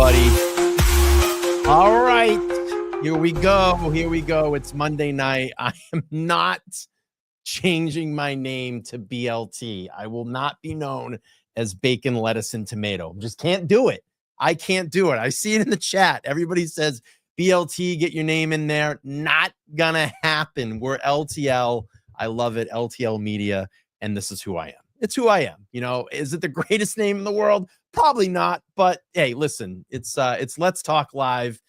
everybody. All right, here we go. Here we go. It's Monday night. I am not changing my name to BLT. I will not be known as bacon, lettuce, and tomato. Just can't do it. I can't do it. I see it in the chat. Everybody says BLT, get your name in there. Not gonna happen. We're LTL. I love it. LTL Media. And this is who I am. It's who I am. You know, is it the greatest name in the world? Probably not. But hey, listen, it's Let's Talk Live.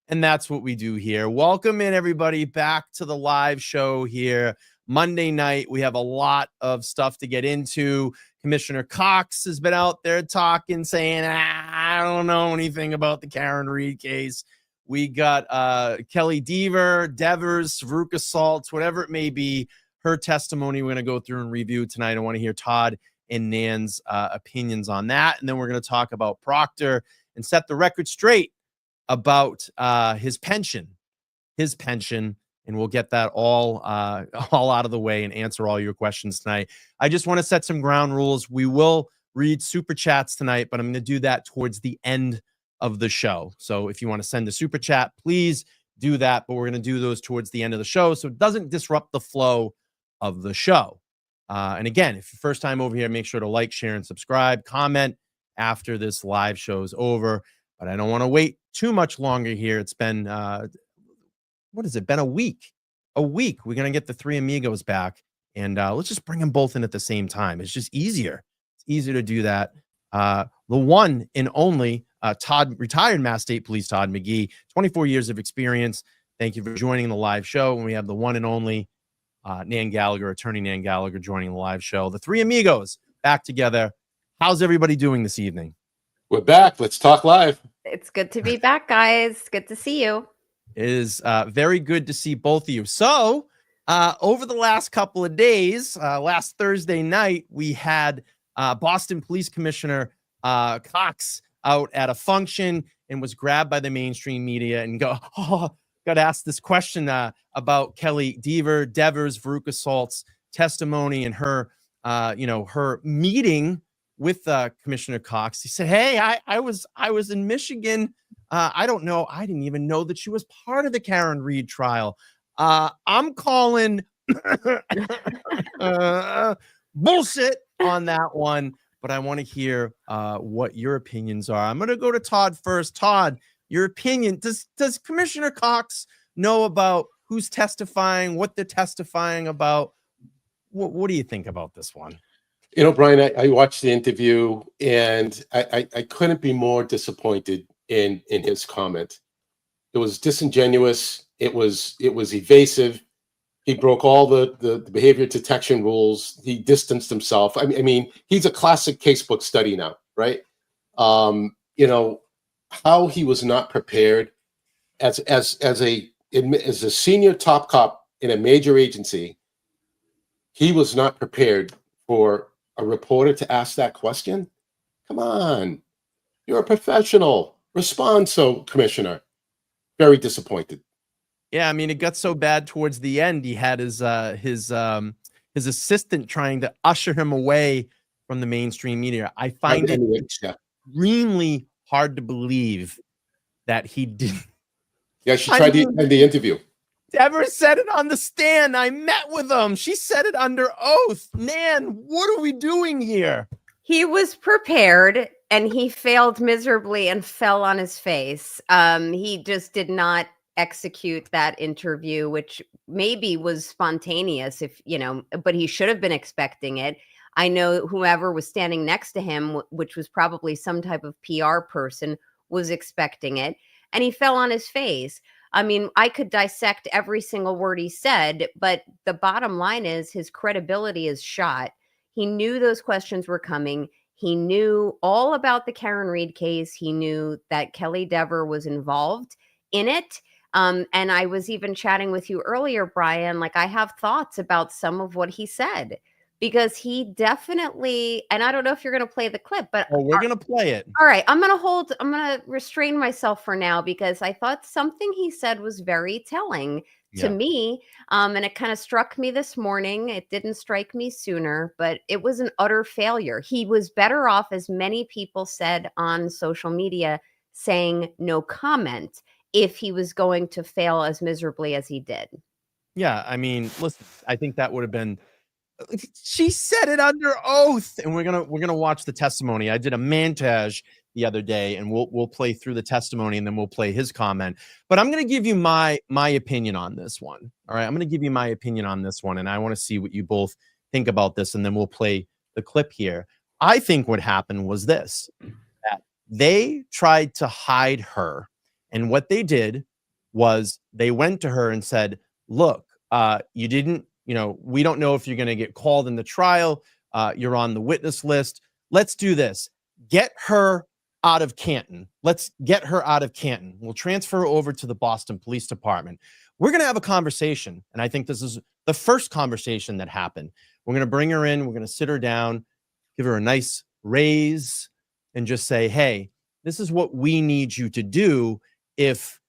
And that's what we do here. Welcome in, everybody, back to the live show here. Monday night, we have a lot of stuff to get into. Commissioner Cox has been out there talking, saying, I don't know anything about the Karen Reed case. We got Kelly Devers, Veruca Saltz, whatever it may be. Her testimony we're going to go through and review tonight. I want to hear Todd and Nan's opinions on that. And then we're going to talk about Proctor and set the record straight about his pension, and we'll get that all out of the way and answer all your questions tonight. I just want to set some ground rules. We will read super chats tonight, but I'm going to do that towards the end of the show. So if you want to send a super chat, please do that, but we're going to do those towards the end of the show so it doesn't disrupt the flow of the show. And again, if you're first time over here, make sure to like, share, and subscribe. Comment after this live show is over. But I don't want to wait too much longer here. It's been, what has it been? A week. We're going to get the three amigos back. And let's just bring them both in at the same time. It's just easier. It's easier to do that. The one and only retired Mass State Police Todd McGhee, 24 years of experience. Thank you for joining the live show. And we have the one and only Nan Gallagher, Attorney Nan Gallagher, joining the live show. The three amigos back together. How's everybody doing this evening? We're back. Let's talk live. It's good to be back, guys. Good to see you. It is very good to see both of you. So over the last couple of days, last Thursday night, we had Boston Police Commissioner Cox out at a function and was grabbed by the mainstream media and got asked this question about Kelly Devers, Veruca Saltz testimony and her, her meeting with Commissioner Cox. He said, hey, I was in Michigan. I don't know. I didn't even know that she was part of the Karen Reed trial. I'm calling bullshit on that one, but I want to hear what your opinions are. I'm going to go to Todd first. Todd, your opinion. Does Commissioner Cox know about who's testifying, what they're testifying about? What do you think about this one? You know, Brian, I watched the interview and I couldn't be more disappointed in his comment. It was disingenuous. It was evasive. He broke all the behavior detection rules. He distanced himself. I mean, he's a classic casebook study now, right? You know, how he was not prepared as a senior top cop in a major agency. He was not prepared for a reporter to ask that question. Come on, you're a professional. Respond, so Commissioner. Very disappointed. Yeah, I mean, it got so bad towards the end. He had his assistant trying to usher him away from the mainstream media. I find it extremely hard to believe that he didn't. Yeah, she tried to end the interview. Devers said it on the stand. I met with him. She said it under oath. Nan, what are we doing here? He was prepared and he failed miserably and fell on his face. He just did not execute that interview, which maybe was spontaneous, but he should have been expecting it. I know whoever was standing next to him, which was probably some type of PR person, was expecting it, and he fell on his face. I mean, I could dissect every single word he said, but the bottom line is his credibility is shot. He knew those questions were coming. He knew all about the Karen Reed case. He knew that Kelly Dever was involved in it. And I was even chatting with you earlier, Brian, like I have thoughts about some of what he said. Because he definitely, and I don't know if you're going to play the clip, but we're going to play it. All right. I'm going to restrain myself for now because I thought something he said was very telling to me. And it kind of struck me this morning. It didn't strike me sooner, but it was an utter failure. He was better off, as many people said on social media, saying no comment if he was going to fail as miserably as he did. Yeah, I mean, listen, I think that would have been. She said it under oath, and we're gonna watch the testimony. I did a montage the other day, and we'll play through the testimony, and then we'll play his comment. But I'm gonna give you my opinion on this one. All right, I'm gonna give you my opinion on this one, and I want to see what you both think about this, and then we'll play the clip here. I think what happened was this: that they tried to hide her, and what they did was they went to her and said, "Look, you didn't." We don't know if you're going to get called in the trial. You're on the witness list. Let's do this. Get her out of Canton. Let's get her out of Canton. We'll transfer her over to the Boston Police Department. We're going to have a conversation. And I think this is the first conversation that happened. We're going to bring her in. We're going to sit her down, give her a nice raise, and just say, hey, this is what we need you to do if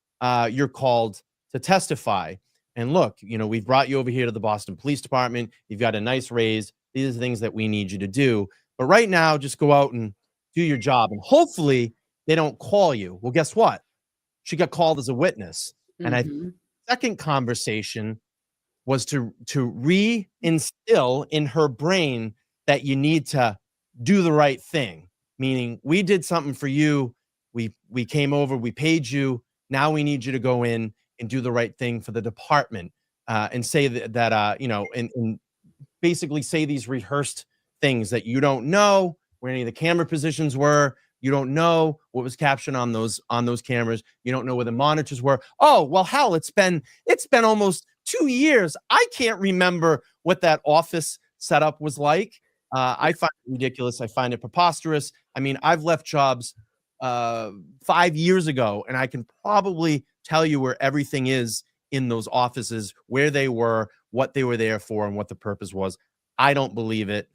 you're called to testify. And look, we've brought you over here to the Boston Police Department. You've got a nice raise. These are the things that we need you to do. But right now, just go out and do your job. And hopefully they don't call you. Well, guess what? She got called as a witness. Mm-hmm. And I think the second conversation was to reinstill in her brain that you need to do the right thing. Meaning, we did something for you. We came over, we paid you. Now we need you to go in and do the right thing for the department, and say that and basically say these rehearsed things that you don't know where any of the camera positions were. You don't know what was captioned on those cameras. You don't know where the monitors were. Oh, well, hell, it's been almost 2 years. I can't remember what that office setup was like. I find it ridiculous. I find it preposterous. I mean, I've left jobs 5 years ago, and I can probably tell you where everything is in those offices, where they were, what they were there for, and what the purpose was. I don't believe it.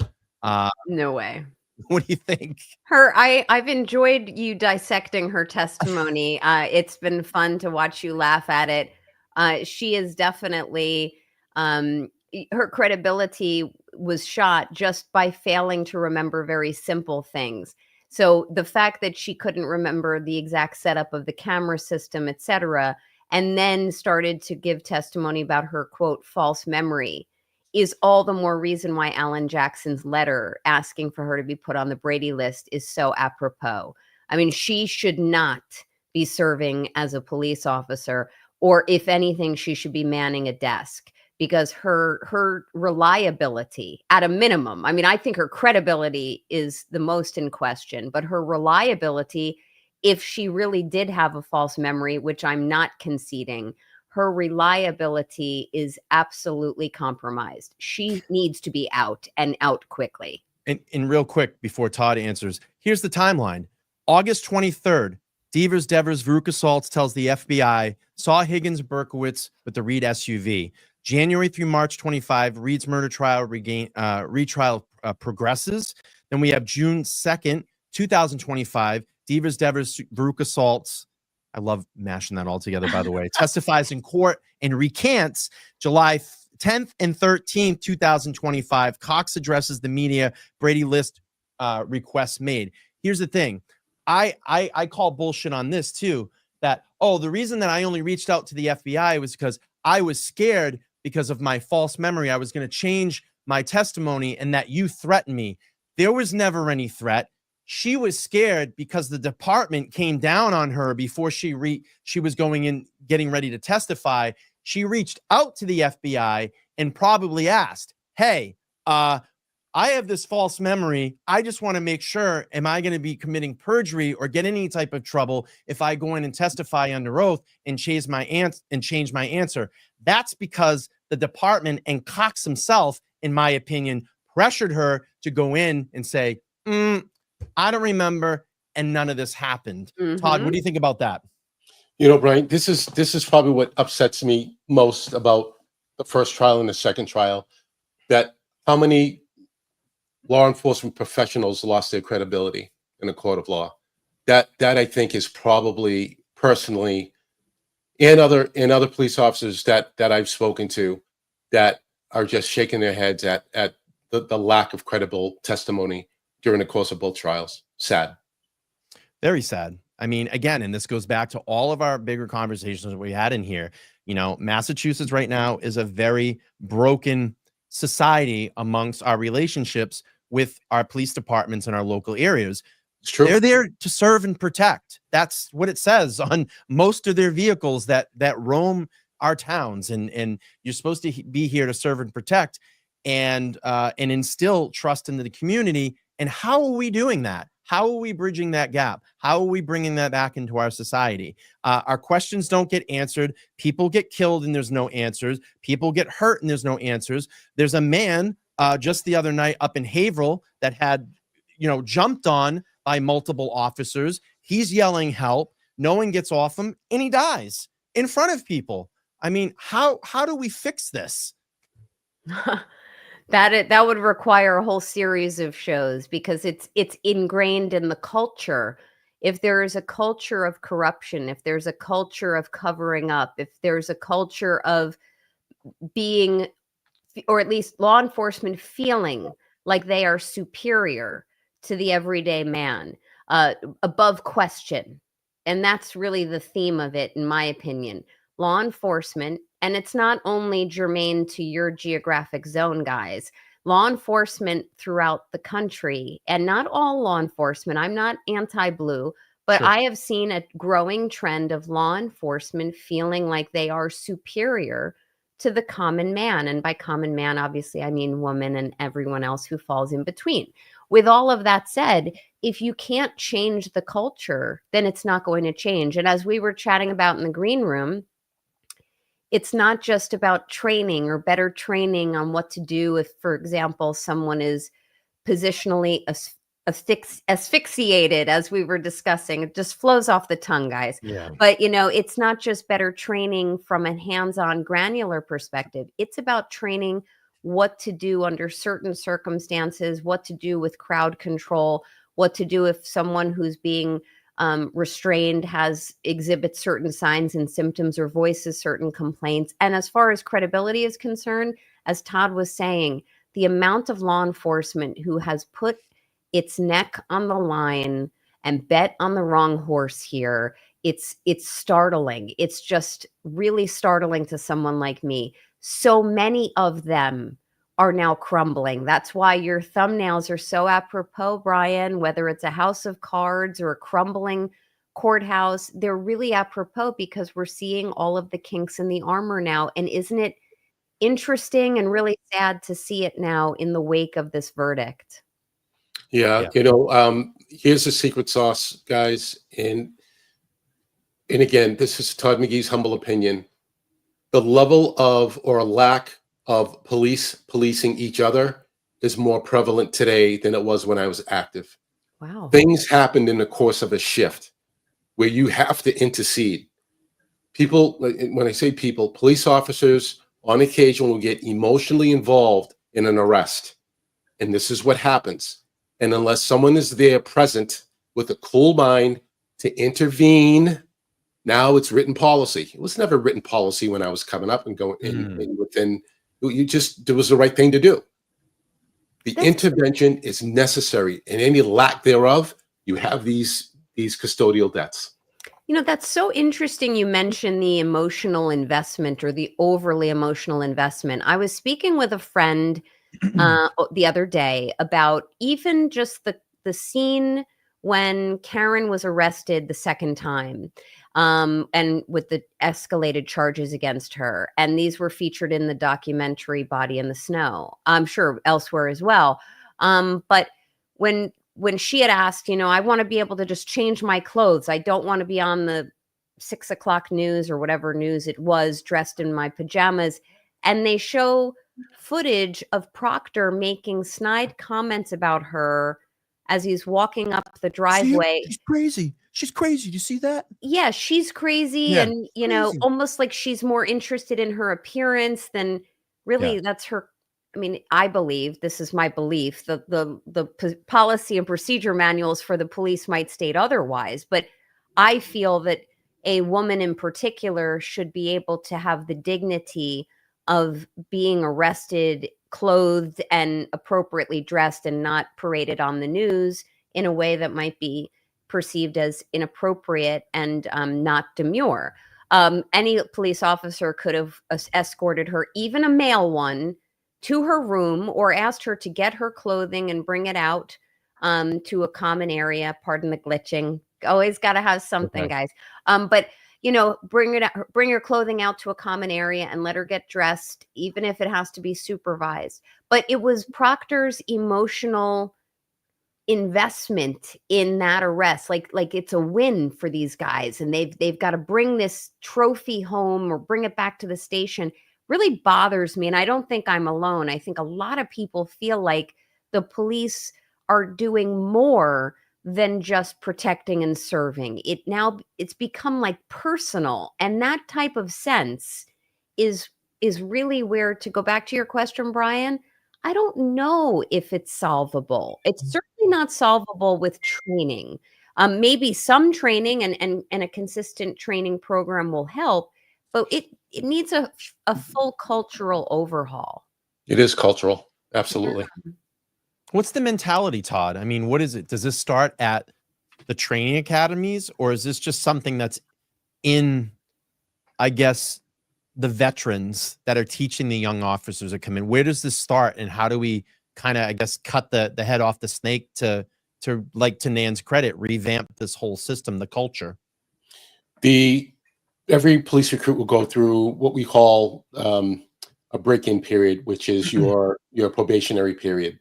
No way. What do you think? I've enjoyed you dissecting her testimony. It's been fun to watch you laugh at it. She is definitely, her credibility was shot just by failing to remember very simple things. So the fact that she couldn't remember the exact setup of the camera system, etc., and then started to give testimony about her, quote, false memory, is all the more reason why Alan Jackson's letter asking for her to be put on the Brady list is so apropos. I mean, she should not be serving as a police officer, or if anything, she should be manning a desk, because her reliability, at a minimum, I mean, I think her credibility is the most in question, but her reliability, if she really did have a false memory, which I'm not conceding, her reliability is absolutely compromised. She needs to be out, and out quickly. And real quick, before Todd answers, here's the timeline. August 23rd, Devers Veruca Saltz tells the FBI, saw Higgins Berkowitz with the Reed SUV. January through March 25, Reed's murder trial retrial progresses. Then we have June 2nd, 2025, Devers Veruca Saltz, I love mashing that all together, by the way, testifies in court and recants. July 10th and 13th, 2025, Cox addresses the media, Brady list requests made. Here's the thing. I call bullshit on this too, that, the reason that I only reached out to the FBI was because I was scared because of my false memory. I was going to change my testimony, and that you threatened me. There was never any threat. She was scared because the department came down on her before she was going in, getting ready to testify. She reached out to the FBI and probably asked, hey, I have this false memory. I just want to make sure, am I going to be committing perjury or get any type of trouble if I go in and testify under oath and change my answer? That's because the department and Cox himself, in my opinion, pressured her to go in and say, I don't remember, and none of this happened. Mm-hmm. Todd, what do you think about that? Brian, this is probably what upsets me most about the first trial and the second trial, that how many law enforcement professionals lost their credibility in a court of law. That I think is probably, personally, and other police officers that I've spoken to, that are just shaking their heads at the lack of credible testimony during the course of both trials. Sad. Very sad. I mean, again, and this goes back to all of our bigger conversations that we had in here. You know, Massachusetts right now is a very broken society amongst our relationships with our police departments in our local areas. It's true. They're there to serve and protect. That's what it says on most of their vehicles that roam our towns. And you're supposed to be here to serve and protect and instill trust into the community. And how are we doing that? How are we bridging that gap? How are we bringing that back into our society? Our questions don't get answered. People get killed and there's no answers. People get hurt and there's no answers. There's a man just the other night up in Haverhill that had, jumped on by multiple officers. He's yelling help. No one gets off him and he dies in front of people. I mean, how do we fix this? That would require a whole series of shows because it's ingrained in the culture. If there is a culture of corruption, if there's a culture of covering up, if there's a culture of being, or at least law enforcement feeling like they are superior to the everyday man, above question. And that's really the theme of it, in my opinion. Law enforcement, and it's not only germane to your geographic zone, guys. Law enforcement throughout the country, and not all law enforcement. I'm not anti-blue, but Sure. I have seen a growing trend of law enforcement feeling like they are superior to the common man. And by common man, obviously, I mean woman and everyone else who falls in between. With all of that said, if you can't change the culture, then it's not going to change. And as we were chatting about in the green room, it's not just about training or better training on what to do if, for example, someone is positionally asphyxiated, as we were discussing. It just flows off the tongue, guys. Yeah. But, it's not just better training from a hands-on granular perspective. It's about training what to do under certain circumstances, what to do with crowd control, what to do if someone who's being restrained exhibits certain signs and symptoms or voices certain complaints. And as far as credibility is concerned, as Todd was saying, the amount of law enforcement who has put its neck on the line and bet on the wrong horse here, it's startling. It's just really startling to someone like me. So many of them are now crumbling. That's why your thumbnails are so apropos, Brian, whether it's a house of cards or a crumbling courthouse, they're really apropos because we're seeing all of the kinks in the armor now. And isn't it interesting and really sad to see it now in the wake of this verdict? Yeah. Here's the secret sauce, guys. And again, this is Todd McGhee's humble opinion. The level of, or a lack of policing each other is more prevalent today than it was when I was active. Wow. Things happened in the course of a shift where you have to intercede. People, when I say people, police officers on occasion will get emotionally involved in an arrest. And this is what happens. And unless someone is there present with a cool mind to intervene, now it's written policy. It was never written policy when I was coming up and going and within. It was the right thing to do. The intervention is necessary, and any lack thereof, you have these custodial debts. That's so interesting. You mentioned the emotional investment or the overly emotional investment. I was speaking with a friend the other day about even just the scene when Karen was arrested the second time. And with the escalated charges against her. And these were featured in the documentary Body in the Snow. I'm sure elsewhere as well. But when she had asked, I want to be able to just change my clothes. I don't want to be on the 6 o'clock news or whatever news it was, dressed in my pajamas. And they show footage of Proctor making snide comments about her as he's walking up the driveway. She's crazy. She's crazy. Do you see that? Yeah, she's crazy. Yeah, And, crazy. almost like she's more interested in her appearance than really that's her. I mean, I believe, this is my belief, the policy and procedure manuals for the police might state otherwise. But I feel that a woman in particular should be able to have the dignity of being arrested, clothed and appropriately dressed and not paraded on the news in a way that might be perceived as inappropriate and not demure. Any police officer could have escorted her, even a male one, to her room or asked her to get her clothing and bring it out to a common area. Pardon the glitching. Always got to have something, Okay. guys. But bring your clothing out to a common area and let her get dressed, even if it has to be supervised. But it was Proctor's emotional investment in that arrest, like it's a win for these guys, and they've got to bring this trophy home or bring it back to the station. Really bothers me, and I don't think I'm alone. I think a lot of people feel like the police are doing more than just protecting and serving. It's become like personal, and that type of sense is really where, to go back to your question, Brian, I don't know if it's solvable. It's certainly not solvable with training. Maybe some training and a consistent training program will help, but it needs a full cultural overhaul. It is cultural. Absolutely. What's the mentality, Todd? I mean, what is it? Does this start at the training academies, or is this just something that's in, I guess, the veterans that are teaching the young officers that come in? Where does this start, and how do we kind of, I guess, cut the head off the snake to like, to Nan's credit, revamp this whole system, the culture? Every police recruit will go through what we call a break-in period, which is your probationary period.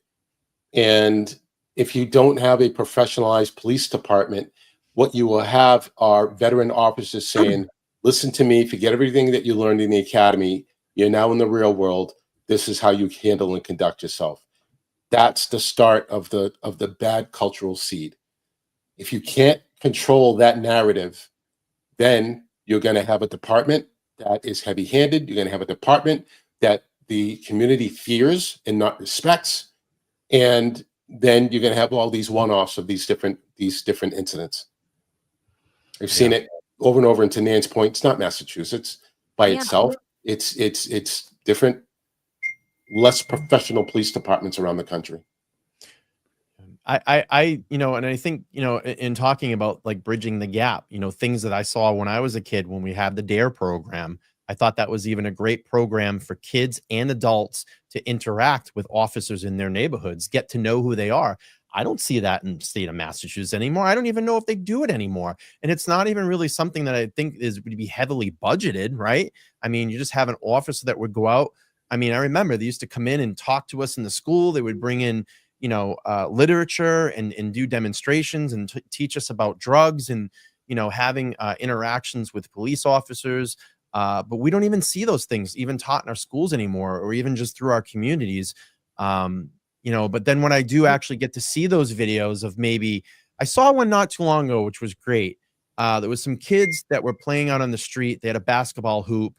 And if you don't have a professionalized police department, what you will have are veteran officers saying, listen to me, forget everything that you learned in the academy. You're now in the real world. This is how you handle and conduct yourself. That's the start of the bad cultural seed. If you can't control that narrative, then you're going to have a department that is heavy-handed. You're going to have a department that the community fears and not respects. And then you're going to have all these one-offs of these different incidents. I've seen it over and over. And to Nan's point, it's not Massachusetts by itself. It's different, less professional police departments around the country. And I think, in talking about like bridging the gap, things that I saw when I was a kid, when we had the DARE program, I thought that was even a great program for kids and adults to interact with officers in their neighborhoods, get to know who they are. I don't see that in the state of Massachusetts anymore. I don't even know if they do it anymore. And it's not even really something that I think would be heavily budgeted, right? I mean, you just have an officer that would go out. I mean, I remember they used to come in and talk to us in the school. They would bring in, literature and do demonstrations and teach us about drugs and, having interactions with police officers. But we don't even see those things even taught in our schools anymore, or even just through our communities. But then when I do actually get to see those videos of, maybe I saw one not too long ago, which was great. There was some kids that were playing out on the street. They had a basketball hoop,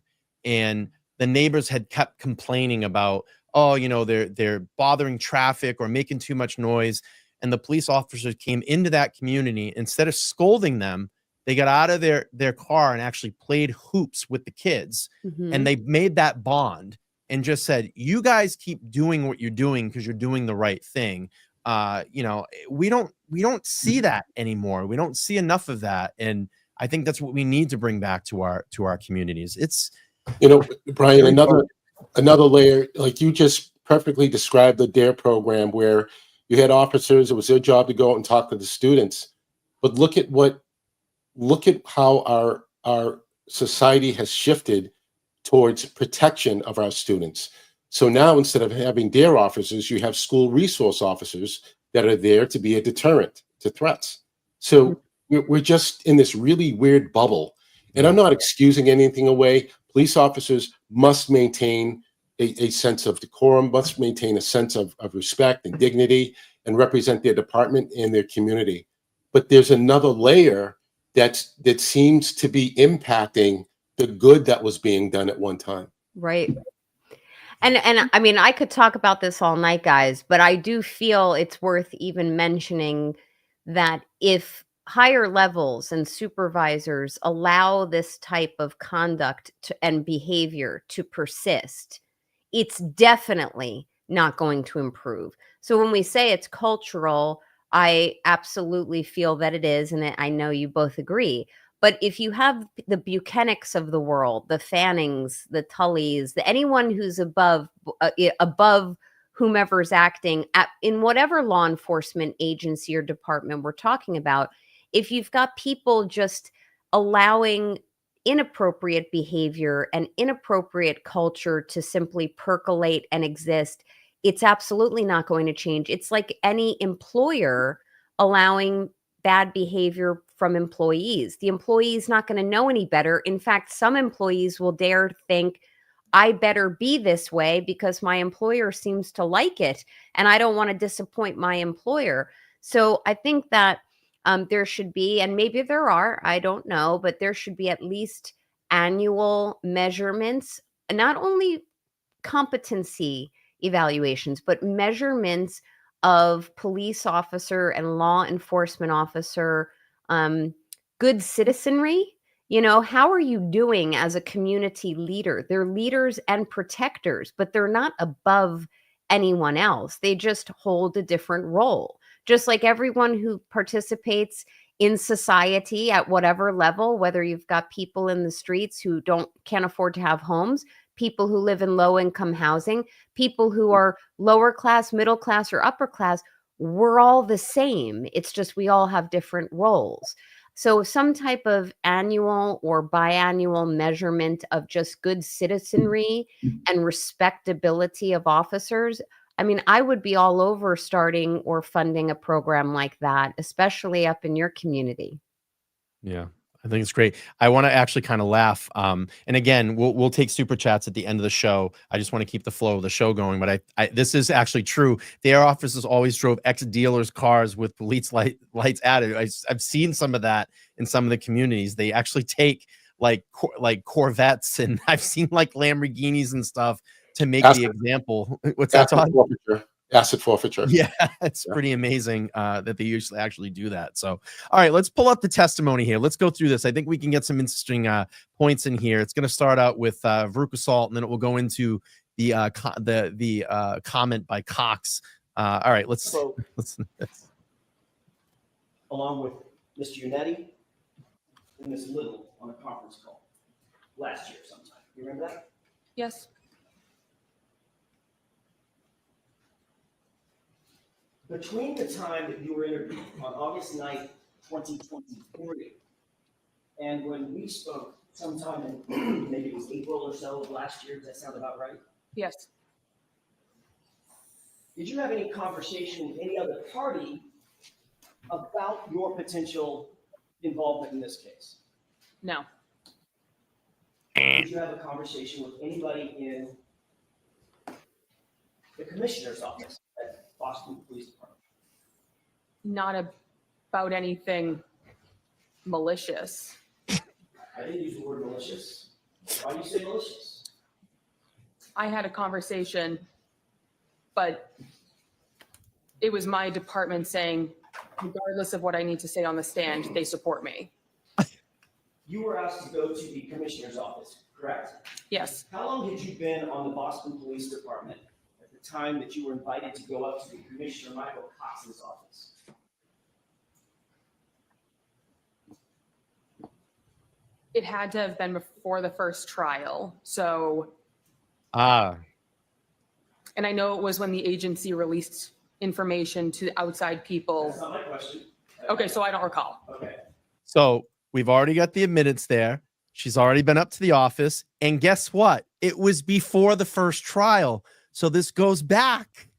and the neighbors had kept complaining about, they're bothering traffic or making too much noise. And the police officers came into that community. Instead of scolding them, they got out of their car and actually played hoops with the kids. And they made that bond and just said, you guys keep doing what you're doing because you're doing the right thing. We don't see that anymore. We don't see enough of that. And I think that's what we need to bring back to our communities. It's, Brian, another layer, like you just perfectly described the DARE program, where you had officers, it was their job to go out and talk to the students. But look at how our society has shifted towards protection of our students. So now, instead of having DARE officers, you have school resource officers that are there to be a deterrent to threats. So we're just in this really weird bubble. And I'm not excusing anything away. Police officers must maintain a sense of decorum, must maintain a sense of respect and dignity, and represent their department and their community. But there's another layer that seems to be impacting the good that was being done at one time. Right. And I mean, I could talk about this all night, guys, but I do feel it's worth even mentioning that if higher levels and supervisors allow this type of conduct and behavior to persist, it's definitely not going to improve. So when we say it's cultural, I absolutely feel that it is, and I know you both agree. But if you have the Buchanans of the world, the Fannings, the Tullys, anyone who's above whomever's acting in whatever law enforcement agency or department we're talking about, if you've got people just allowing inappropriate behavior and inappropriate culture to simply percolate and exist, it's absolutely not going to change. It's like any employer allowing bad behavior from employees. The employee is not going to know any better. In fact, some employees will dare think, I better be this way because my employer seems to like it, and I don't want to disappoint my employer. So I think that there should be, and maybe there are, I don't know, but there should be at least annual measurements, not only competency evaluations, but measurements of police officer and law enforcement officer good citizenry. You know, how are you doing as a community leader? They're leaders and protectors, but they're not above anyone else. They just hold a different role. Just like everyone who participates in society at whatever level, whether you've got people in the streets who can't afford to have homes, people who live in low income housing, people who are lower class, middle class, or upper class, we're all the same. It's just we all have different roles. So some type of annual or biannual measurement of just good citizenry and respectability of officers. I mean, I would be all over starting or funding a program like that, especially up in your community. Yeah, I think it's great. I want to actually kind of laugh. And again, we'll take super chats at the end of the show. I just want to keep the flow of the show going. But this is actually true. Their officers always drove ex-dealers' cars with police lights added. I've seen some of that in some of the communities. They actually take like Corvettes, and I've seen like Lamborghinis and stuff to make the example. What's that, Todd? Asset forfeiture. Yeah, it's pretty amazing that they usually actually do that. So, all right, let's pull up the testimony here. Let's go through this. I think we can get some interesting points in here. It's going to start out with Veruca Salt, and then it will go into the comment by Cox. All right, let's. Along with Mr. Unetti and Ms. Little on a conference call last year sometime. You remember that? Yes. Between the time that you were interviewed on August 9th, 2023, and when we spoke sometime in maybe it was April or so of last year, does that sound about right? Yes. Did you have any conversation with any other party about your potential involvement in this case? No. Did you have a conversation with anybody in the commissioner's office at Boston Police Department? Not about anything malicious. I didn't use the word malicious. Why do you say malicious? I had a conversation, but it was my department saying, regardless of what I need to say on the stand, they support me. You were asked to go to the commissioner's office, correct? Yes. How long had you been on the Boston Police Department at the time that you were invited to go up to the Commissioner Michael Cox's office? It had to have been before the first trial. So. And I know it was when the agency released information to outside people. That's not my question. Okay, so I don't recall. Okay. So we've already got the admittance there. She's already been up to the office. And guess what? It was before the first trial. So this goes back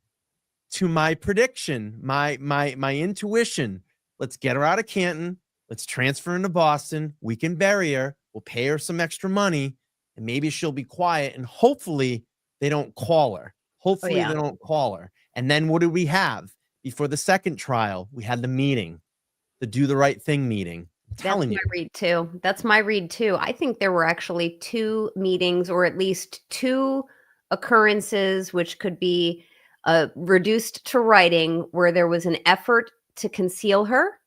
to my prediction, my intuition. Let's get her out of Canton. Let's transfer into Boston. We can bury her. We'll pay her some extra money, and maybe she'll be quiet. And hopefully they don't call her. Hopefully they don't call her. And then what did we have before the second trial? We had the meeting, the do the right thing meeting. That's my read too. That's my read too. I think there were actually 2 meetings, or at least 2 occurrences, which could be reduced to writing, where there was an effort to conceal her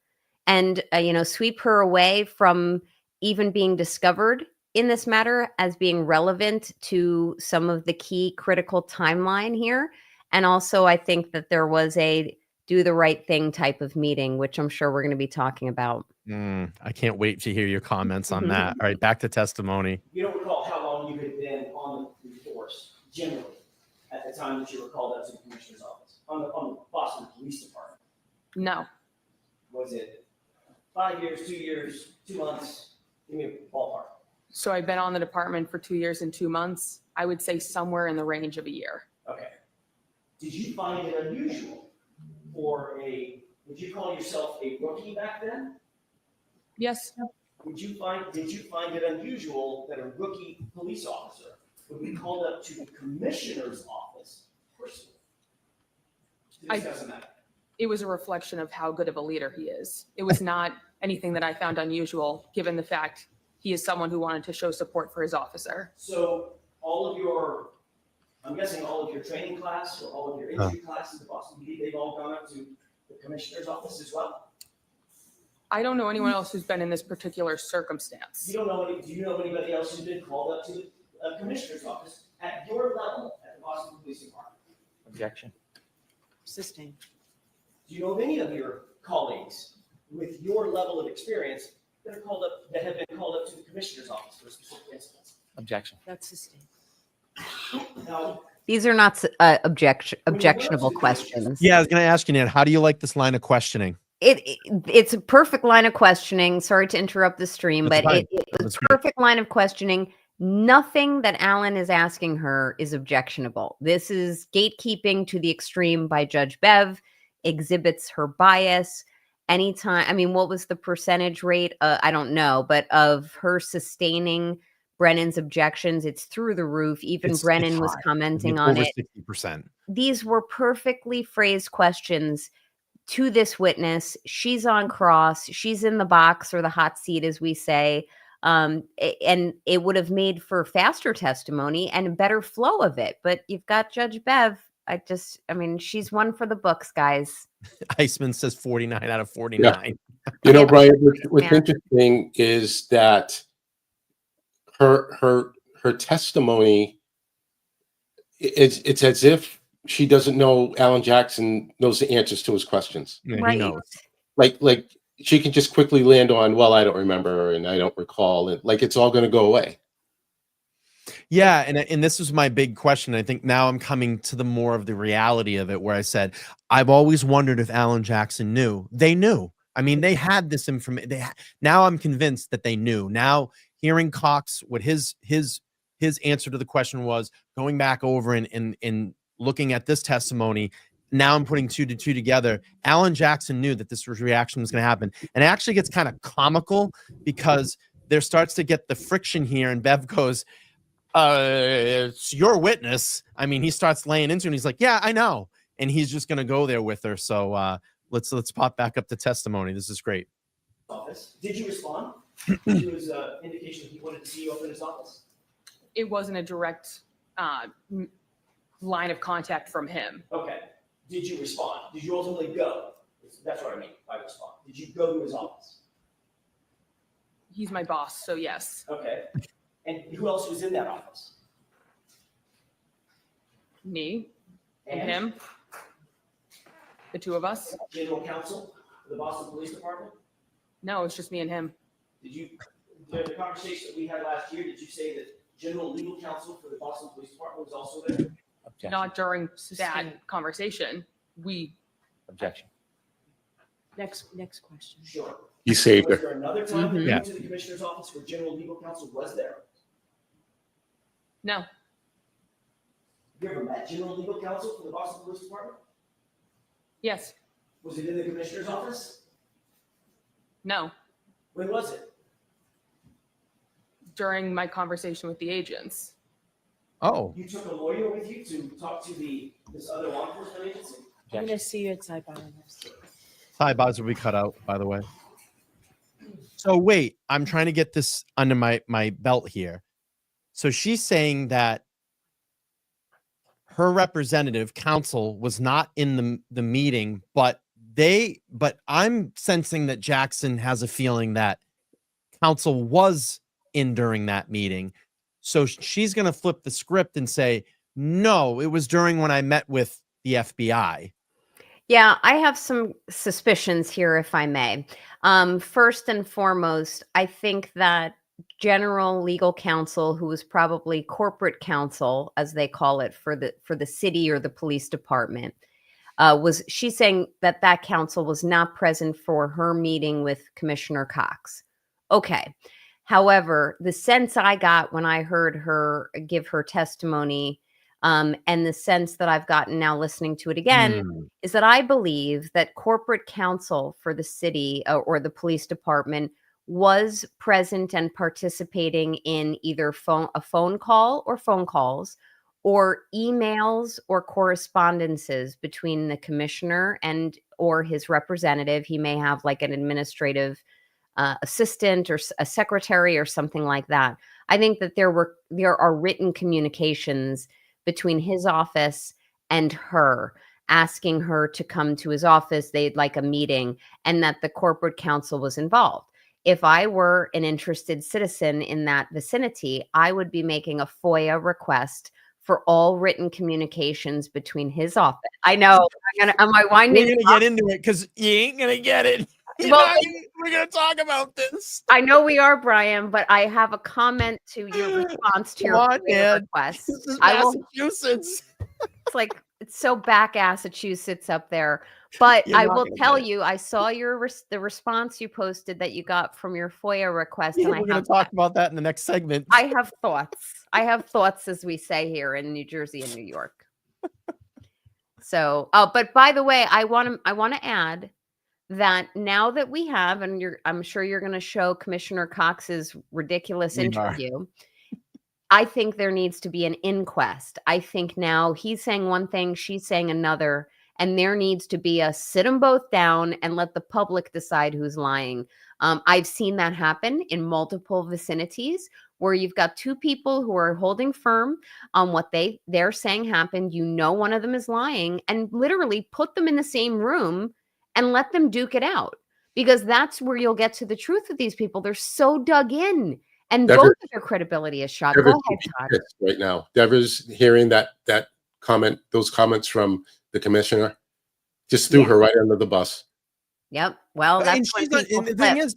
and sweep her away from even being discovered in this matter as being relevant to some of the key critical timeline here. And also, I think that there was a do the right thing type of meeting, which I'm sure we're going to be talking about. I can't wait to hear your comments on that. All right, back to testimony. You don't recall how long you had been on the force, generally, at the time that you were called up to the commissioner's office, on the Boston Police Department? No, Was it 5 years, 2 years, 2 months? Give me a ballpark. so I've been on the department for 2 years and 2 months. I would say somewhere in the range of a year. Okay. Did you find it unusual would you call yourself a rookie back then? Yes, Did you find it unusual that a rookie police officer would be called up to the commissioner's office personally to discuss a matter? it was a reflection of how good of a leader he is. It was not anything that I found unusual, given the fact he is someone who wanted to show support for his officer. So I'm guessing all of your training class or all of your entry classes at Boston PD, they've all gone up to the commissioner's office as well? I don't know anyone else who's been in this particular circumstance. Do you know anybody else who's been called up to the commissioner's office at your level at the Boston Police Department? Objection. Sustained. Do you know of any of your colleagues with your level of experience that have been called up to the commissioner's office for a specific instance? Objection. That's sustained. Now, These are not objectionable questions. Yeah, I was going to ask you, Nan, how do you like this line of questioning? It's a perfect line of questioning. Sorry to interrupt the stream, That's but fine. it's That's a great. perfect line of questioning. Nothing that Alan is asking her is objectionable. This is gatekeeping to the extreme by Judge Bev, exhibits her bias. Anytime, I mean, what was the percentage rate? I don't know, but of her sustaining Brennan's objections, it's through the roof. Even It's Brennan was high. commenting It's on over it. 60%. These were perfectly phrased questions to this witness. She's on cross. She's in the box or the hot seat, as we say. And it would have made for faster testimony and a better flow of it. But you've got Judge Bev. She's one for the books, guys. Iceman says 49 out of 49. You know, Brian, what's Yeah. interesting is that her testimony, it's as if she doesn't know Alan Jackson knows the answers to his questions. Yeah, he Right. knows. Like she can just quickly land on, well, I don't remember and I don't recall, and like it's all going to go away. Yeah, and this was my big question. I think now I'm coming to the more of the reality of it, where I said I've always wondered if Alan Jackson knew. They knew. I mean, they had this information. Now I'm convinced that they knew. Now hearing Cox, what his answer to the question was, going back over and looking at this testimony. Now I'm putting two to two together. Alan Jackson knew that this reaction was going to happen, and it actually gets kind of comical because there starts to get the friction here, and Bev goes, it's your witness. I mean, he starts laying into it, and he's like, yeah, I know. And he's just going to go there with her. So let's pop back up the testimony. This is great. Office. Did you respond to his indication he wanted to see you up in his office? It wasn't a direct line of contact from him. Okay. Did you respond? Did you ultimately go? That's what I mean by respond. Did you go to his office? He's my boss, so yes. Okay. And who else was in that office? Me and him, the two of us. General counsel for the Boston Police Department? No, it's just me and him. During the conversation that we had last year, did you say that general legal counsel for the Boston Police Department was also there? Objection. Not during Sustained. that conversation. Objection. Next question. Sure. You saved Was her. there another time that you Yeah. went to the commissioner's office where general legal counsel was there? No, You ever met general legal counsel for the Boston Police Department? yes, Was it in the commissioner's office? no. When was it? During my conversation with the agents. Oh, You took a lawyer with you to talk to this other law enforcement agency? I'm going to see you at sidebar on this. tie bars will be cut out, by the way. So wait, I'm trying to get this under my belt here. So she's saying that her representative counsel was not in the meeting, but I'm sensing that Jackson has a feeling that counsel was in during that meeting. So she's going to flip the script and say, no, it was during when I met with the FBI. Yeah, I have some suspicions here, if I may. First and foremost, I think that general legal counsel, who was probably corporate counsel, as they call it, for the city or the police department, she's saying that that counsel was not present for her meeting with Commissioner Cox. Okay. However, the sense I got when I heard her give her testimony, and the sense that I've gotten now listening to it again, is that I believe that corporate counsel for the city or the police department was present and participating in either a phone call or phone calls or emails or correspondences between the commissioner and or his representative. He may have like an administrative assistant or a secretary or something like that. I think that there are written communications between his office and her, asking her to come to his office. They'd like a meeting, and that the corporate counsel was involved. If I were an interested citizen in that vicinity, I would be making a FOIA request for all written communications between his office. I know. Am I winding? We're gonna get into it because you ain't gonna get it. Well, We're gonna talk about this. I know we are, Brian, but I have a comment to your response to Come your on, FOIA man. request. This is I will. Massachusetts. It's like it's so back Massachusetts up there. But You're I not will gonna tell get it. you, I saw the response you posted that you got from your FOIA request, Yeah, and we're gonna talk about that in the next segment. I have thoughts. I have thoughts, as we say here in New Jersey and New York. So, but by the way, I want to add that now that we have, and I'm sure you're going to show Commissioner Cox's ridiculous We are. interview. I think there needs to be an inquest. I think now he's saying one thing, she's saying another, and there needs to be a sit them both down and let the public decide who's lying. I've seen that happen in multiple vicinities where you've got two people who are holding firm on what they're saying happened. You know, one of them is lying, and literally put them in the same room and let them duke it out, because that's where you'll get to the truth with these people. They're so dug in. And Dever- both of their credibility is shot. Go Dever's ahead, Todd. pissed right now. Dever's hearing that comment, those comments from the commissioner, just threw Yeah. her right under the bus. Yep. Well, And that's she's when not, people and the thing flip. is,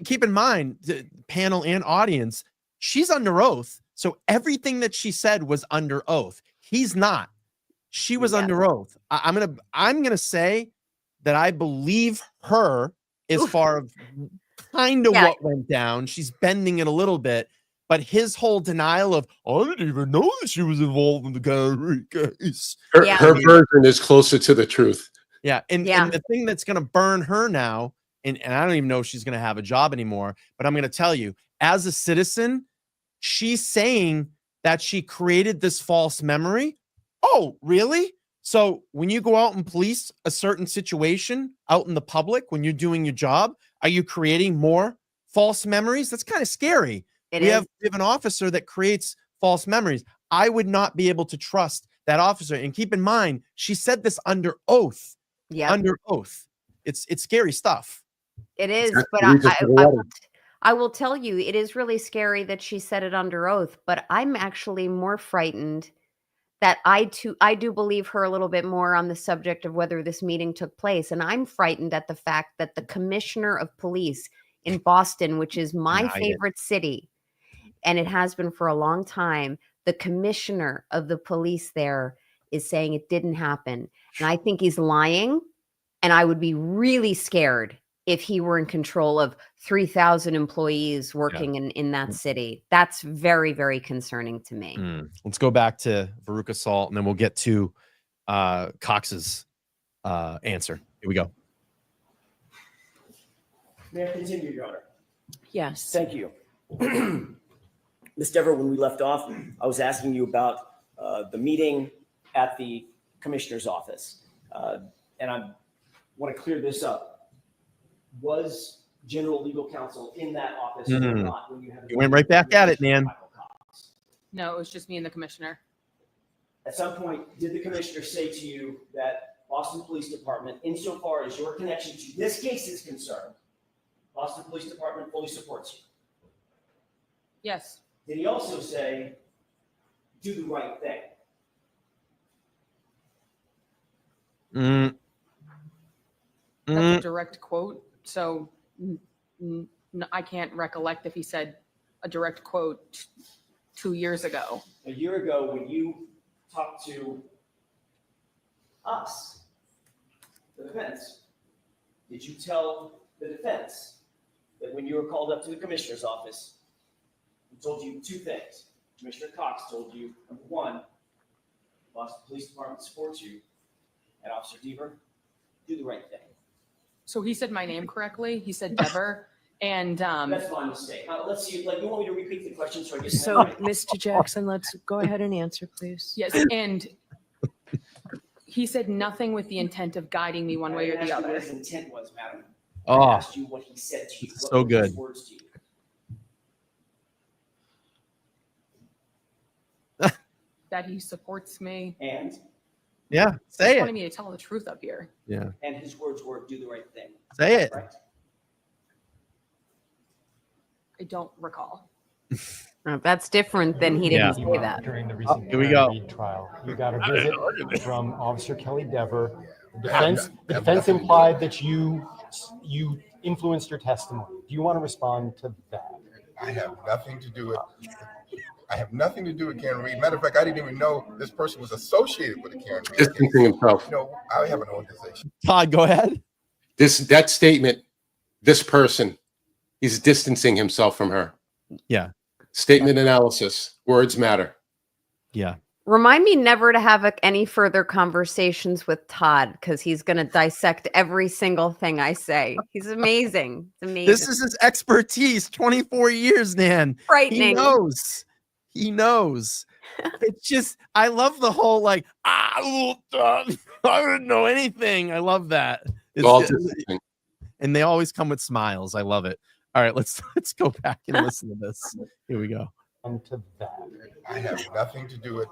keep in mind, the panel and audience, she's under oath. So everything that she said was under oath. He's not. She was Yeah. under oath. I'm gonna say that I believe her as Oof. far as kind of Yeah. what went down. She's bending it a little bit, but his whole denial of, I didn't even know that she was involved in the Gallagher case. Her, Yeah. her version is closer to the truth. Yeah. And the thing that's going to burn her now, and I don't even know if she's going to have a job anymore, but I'm going to tell you, as a citizen, she's saying that she created this false memory. Oh, really? So when you go out and police a certain situation out in the public, when you're doing your job, are you creating more false memories? That's kind of scary. We have an officer that creates false memories. I would not be able to trust that officer. And keep in mind, she said this under oath. Yeah. Under oath. It's scary stuff. It is. Exactly. But We just did a letter. I will tell you, it is really scary that she said it under oath. But I'm actually more frightened that I do believe her a little bit more on the subject of whether this meeting took place. And I'm frightened at the fact that the commissioner of police in Boston, which is my Denied it. favorite city, and it has been for a long time, the commissioner of the police there is saying it didn't happen. And I think he's lying. And I would be really scared if he were in control of 3,000 employees working in that city. That's very, very concerning to me. Let's go back to Veruca Salt, and then we'll get to Cox's answer. Here we go. May I continue, Your Honor? Yes. Thank you. Ms. Dever, when we left off, I was asking you about the meeting at the commissioner's office. And I want to clear this up. Was general legal counsel in that office or not when you had You went right back at it, Nan. No, it was just me and the commissioner. At some point, did the commissioner say to you that Boston Police Department, insofar as your connection to this case is concerned, Boston Police Department fully supports you? Yes. Did he also say, do the right thing? That's a direct quote. So I can't recollect if he said a direct quote 2 years ago. A year ago, when you talked to us, the defense, did you tell the defense that when you were called up to the commissioner's office, he told you two things? Commissioner Cox told you, number one, the Boston Police Department supports you, and Officer Dever, do the right thing. So he said my name correctly. He said Dever. And That's my mistake. Let's see, like, you want me to repeat the question so I get So, Mr. Jackson, let's go ahead and answer, please. yes, and he said nothing with the intent of guiding me one way or the What other. his intent was, madam. I Oh, asked you what he said to you. What so were his good. words to you? That he supports me. And Yeah, He say wanted it. me to tell the truth up here. Yeah, his words were, do the right thing, say it. right? I don't recall. That's different than he didn't say that. During the recent Here we go. Reed trial, you got a visit from Officer Kelly Dever. The defense implied that you influenced your testimony. Do you want to respond to that? I have nothing to do with. I have nothing to do with Karen Reed. Matter of fact, I didn't even know this person was associated with the Karen Reed. Distancing himself. You know, I have an organization. Todd, go ahead. That statement, this person, he's distancing himself from her. Yeah. Statement analysis. Words matter. Yeah. Remind me never to have any further conversations with Todd because he's going to dissect every single thing I say. He's amazing. It's amazing. This is his expertise. 24 years, Nan. He frightening. knows. He knows. It's just, I love the whole like, I didn't know anything. I love that. It's All just- distancing. and they always come with smiles. I love it. All right, let's go back and listen to this. Here we go. To that. I have nothing to do with.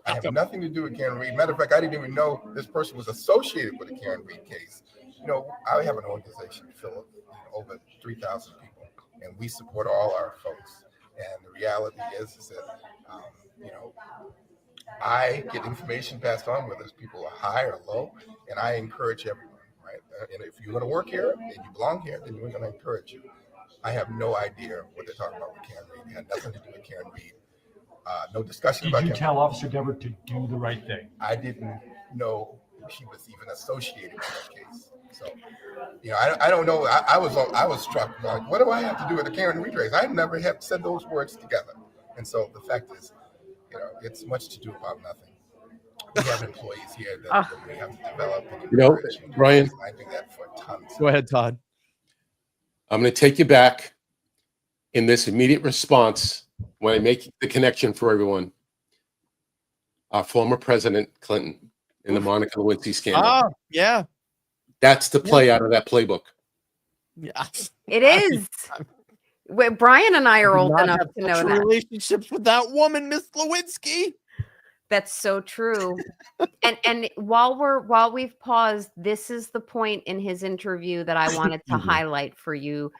I have nothing to do with Karen Reed. Matter of fact, I didn't even know this person was associated with the Karen Reed case. You know, I have an organization, Philip, over 3,000 people, and we support all our folks. And the reality is that, you know, I get information passed on, whether people are high or low, and I encourage everyone, right? And if you're going to work here and you belong here, then we're going to encourage you. I have no idea what they're talking about with Karen Reed. It had nothing to do with Karen Reed. No discussion about Did you Karen. tell Officer Dever to do the right thing? I didn't know she was even associated with that case. So, you know, I don't know. I was struck. Like, what do I have to do with the Karen Reed race? I never have said those words together. And so the fact is, you know, it's much to do about nothing. We have employees here that we have to develop. And You know, encourage and Brian. I do that for tons. Go ahead, Todd. I'm going to take you back in this immediate response when I make the connection for everyone. Our former President Clinton in the Monica Lewinsky scandal. Oh, yeah. That's the play out of that playbook. Yeah. It is. Brian and I are old Not enough have to know sexual that. relationships with that woman, Miss Lewinsky. That's so true. and while we've paused, this is the point in his interview that I wanted to highlight for you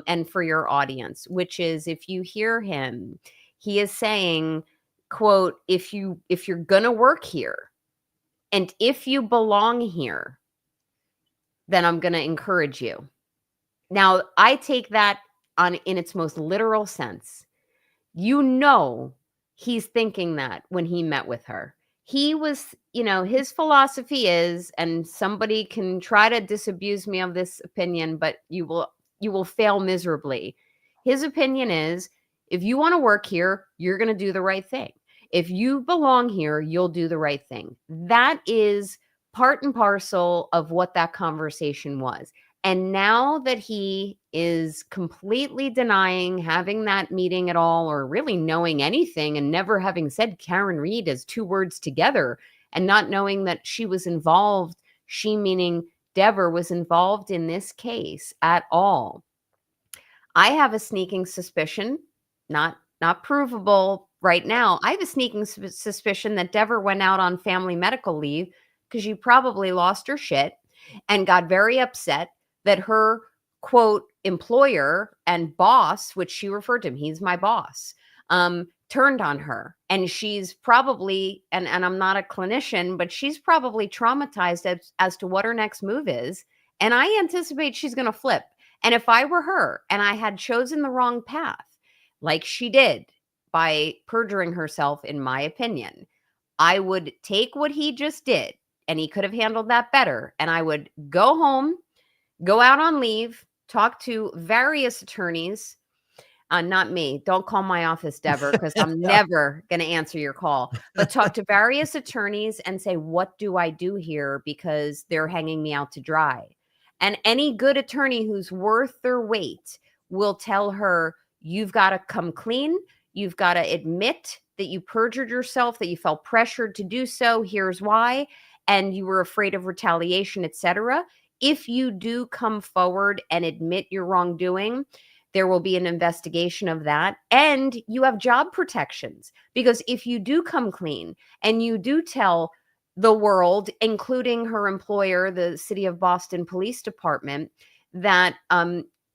and for your audience, which is if you hear him, he is saying, quote, if you're gonna work here and if you belong here, then I'm gonna encourage you. Now, I take that in its most literal sense. You know, he's thinking that when he met with her. He was, you know, his philosophy is, and somebody can try to disabuse me of this opinion, but you will fail miserably. His opinion is, if you want to work here, you're going to do the right thing. If you belong here, you'll do the right thing. That is part and parcel of what that conversation was. And now that he is completely denying having that meeting at all, or really knowing anything, and never having said Karen Reed as two words together, and not knowing that she was involved, she meaning Dever was involved in this case at all. I have a sneaking suspicion, not provable right now. I have a sneaking suspicion that Dever went out on family medical leave because she probably lost her shit and got very upset that her, quote, employer and boss, which she referred to him, he's my boss, turned on her, and she's probably, and I'm not a clinician, but she's probably traumatized as to what her next move is. And I anticipate she's going to flip. And if I were her and I had chosen the wrong path, like she did by perjuring herself, in my opinion, I would take what he just did, and he could have handled that better. And I would go home, go out on leave, talk to various attorneys. Not me. Don't call my office, Dever, because I'm never going to answer your call. But talk to various attorneys and say, what do I do here? Because they're hanging me out to dry. And any good attorney who's worth their weight will tell her, you've got to come clean. You've got to admit that you perjured yourself, that you felt pressured to do so. Here's why. And you were afraid of retaliation, etc. If you do come forward and admit your wrongdoing, there will be an investigation of that. And you have job protections, because if you do come clean and you do tell the world, including her employer, the City of Boston Police Department, that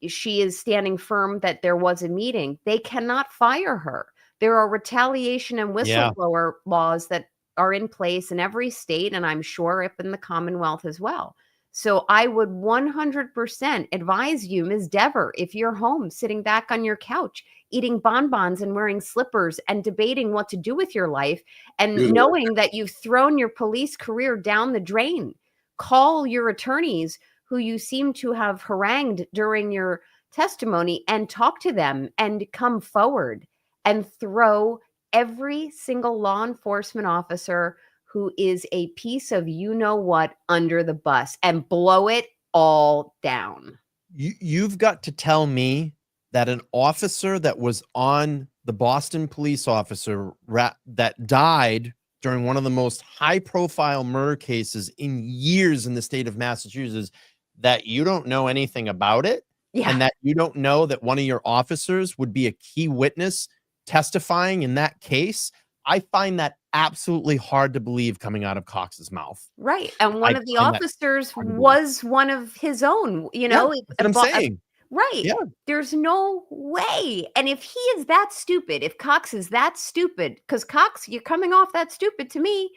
she is standing firm that there was a meeting, they cannot fire her. There are retaliation and whistleblower laws that are in place in every state, and I'm sure up in the Commonwealth as well. So I would 100% advise you, Ms. Dever, if you're home sitting back on your couch, eating bonbons and wearing slippers and debating what to do with your life, and knowing that you've thrown your police career down the drain, call your attorneys who you seem to have harangued during your testimony and talk to them, and come forward and throw every single law enforcement officer who is a piece of you-know-what under the bus, and blow it all down. You've got to tell me that an officer that was on the Boston police officer that died during one of the most high-profile murder cases in years in the state of Massachusetts, that you don't know anything about it, and that you don't know that one of your officers would be a key witness testifying in that case, I find that absolutely hard to believe coming out of Cox's mouth. Right. And one of the officers was one of his own, you know. Yeah, that's what I'm saying. Right. Yeah. There's no way. And if he is that stupid, if Cox is that stupid, because Cox, you're coming off that stupid to me.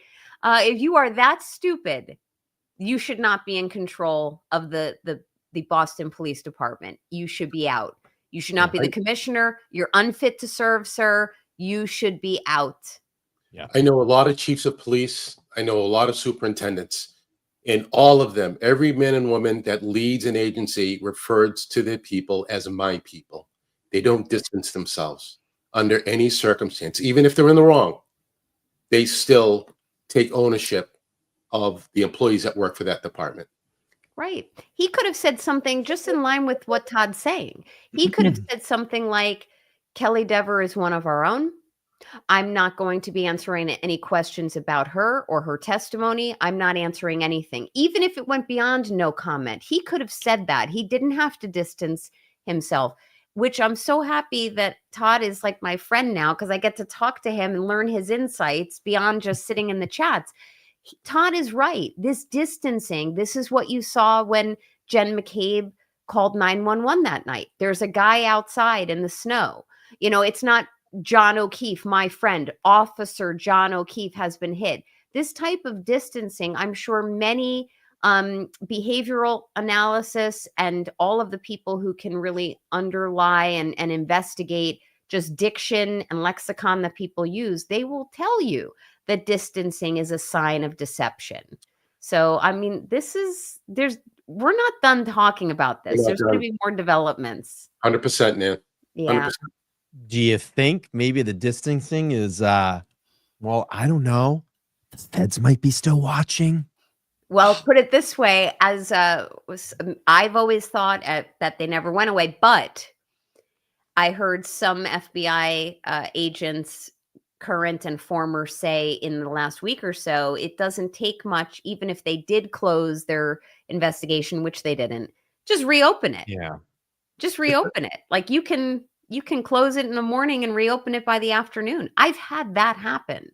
If you are that stupid, you should not be in control of the Boston Police Department. You should be out. You should not be the commissioner. You're unfit to serve, sir. You should be out. Yeah. I know a lot of chiefs of police. I know a lot of superintendents, and all of them, every man and woman that leads an agency refers to their people as my people. They don't distance themselves under any circumstance. Even if they're in the wrong, they still take ownership of the employees that work for that department. Right. He could have said something just in line with what Todd's saying. He could have said something like, Kelly Dever is one of our own. I'm not going to be answering any questions about her or her testimony. I'm not answering anything. Even if it went beyond no comment, he could have said that. He didn't have to distance himself, which I'm so happy that Todd is like my friend now, because I get to talk to him and learn his insights beyond just sitting in the chats. Todd is right. This distancing, this is what you saw when Jen McCabe called 911 that night. There's a guy outside in the snow. You know, it's not John O'Keefe, my friend, Officer John O'Keefe has been hit. This type of distancing, I'm sure many behavioral analysis and all of the people who can really underlie and investigate just diction and lexicon that people use, they will tell you that distancing is a sign of deception. So, I mean, we're not done talking about this. There's going to be more developments. 100%, Nan. Yeah. 100%. Do you think maybe the distancing is, well, I don't know. The feds might be still watching. Well, put it this way, as I've always thought that they never went away, but I heard some FBI agents, current and former, say in the last week or so, it doesn't take much, even if they did close their investigation, which they didn't, just reopen it. Yeah. Just reopen it. Like you can close it in the morning and reopen it by the afternoon. I've had that happen.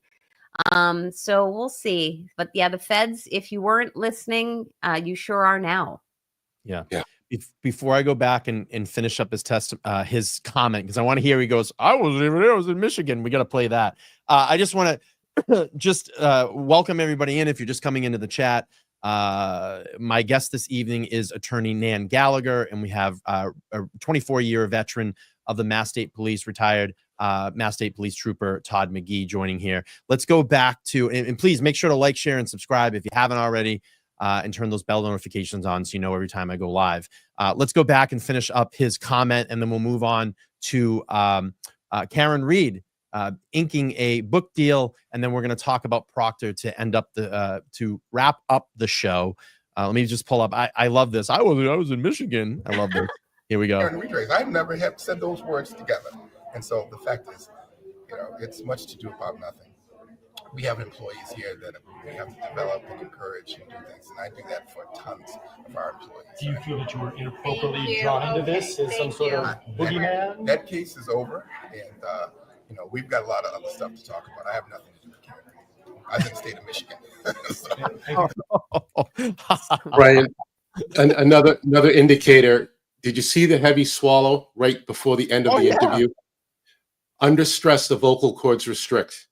So we'll see. But yeah, the feds, if you weren't listening, you sure are now. Yeah. before I go back and finish up his comment, because I want to hear, he goes, I wasn't even there, I was in Michigan. We got to play that. I just want to just welcome everybody in. If you're just coming into the chat, my guest this evening is Attorney Nan Gallagher, and we have a 24-year veteran of the Mass State Police, retired Mass State Police Trooper Todd McGhee joining here. Let's go back to, and please make sure to like, share, and subscribe if you haven't already, and turn those bell notifications on so you know every time I go live. Let's go back and finish up his comment, and then we'll move on to Karen Reed inking a book deal, and then we're going to talk about Proctor to end up to wrap up the show. Let me just pull up. I love this. I was in Michigan. I love this. Here we go. I've never have said those words together. And so the fact is, it's much to do about nothing. We have employees here that we have to develop and encourage and do things. And I do that for tons of our employees. Do you feel that you were inappropriately drawn into this as some sort of boogeyman? That case is over. And, we've got a lot of other stuff to talk about. I have nothing to do with Karen. I'm in the state of Michigan. Brian, another indicator. Did you see the heavy swallow right before the end of the interview? Under stress, the vocal cords restrict.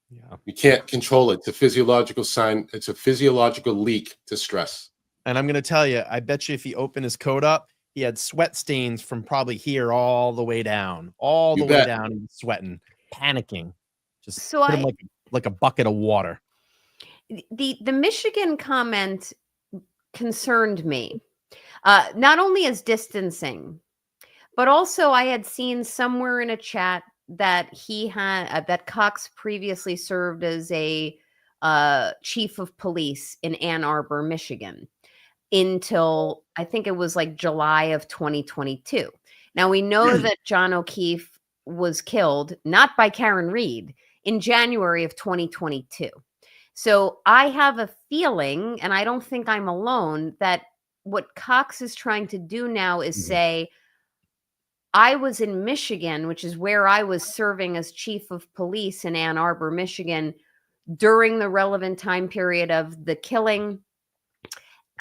Yeah. You can't control it. It's a physiological sign. It's a physiological leak to stress. And I'm going to tell you, I bet you if he opened his coat up, he had sweat stains from probably here all the way down. All the way down, and sweating, panicking. Just put him like a bucket of water. The Michigan comment concerned me. Not only as distancing, but also I had seen somewhere in a chat that he had that Cox previously served as a chief of police in Ann Arbor, Michigan, until I think it was like July of 2022. Now we know that John O'Keefe was killed not by Karen Reed in January of 2022. So I have a feeling, and I don't think I'm alone, that what Cox is trying to do now is say, I was in Michigan, which is where I was serving as chief of police in Ann Arbor, Michigan, during the relevant time period of the killing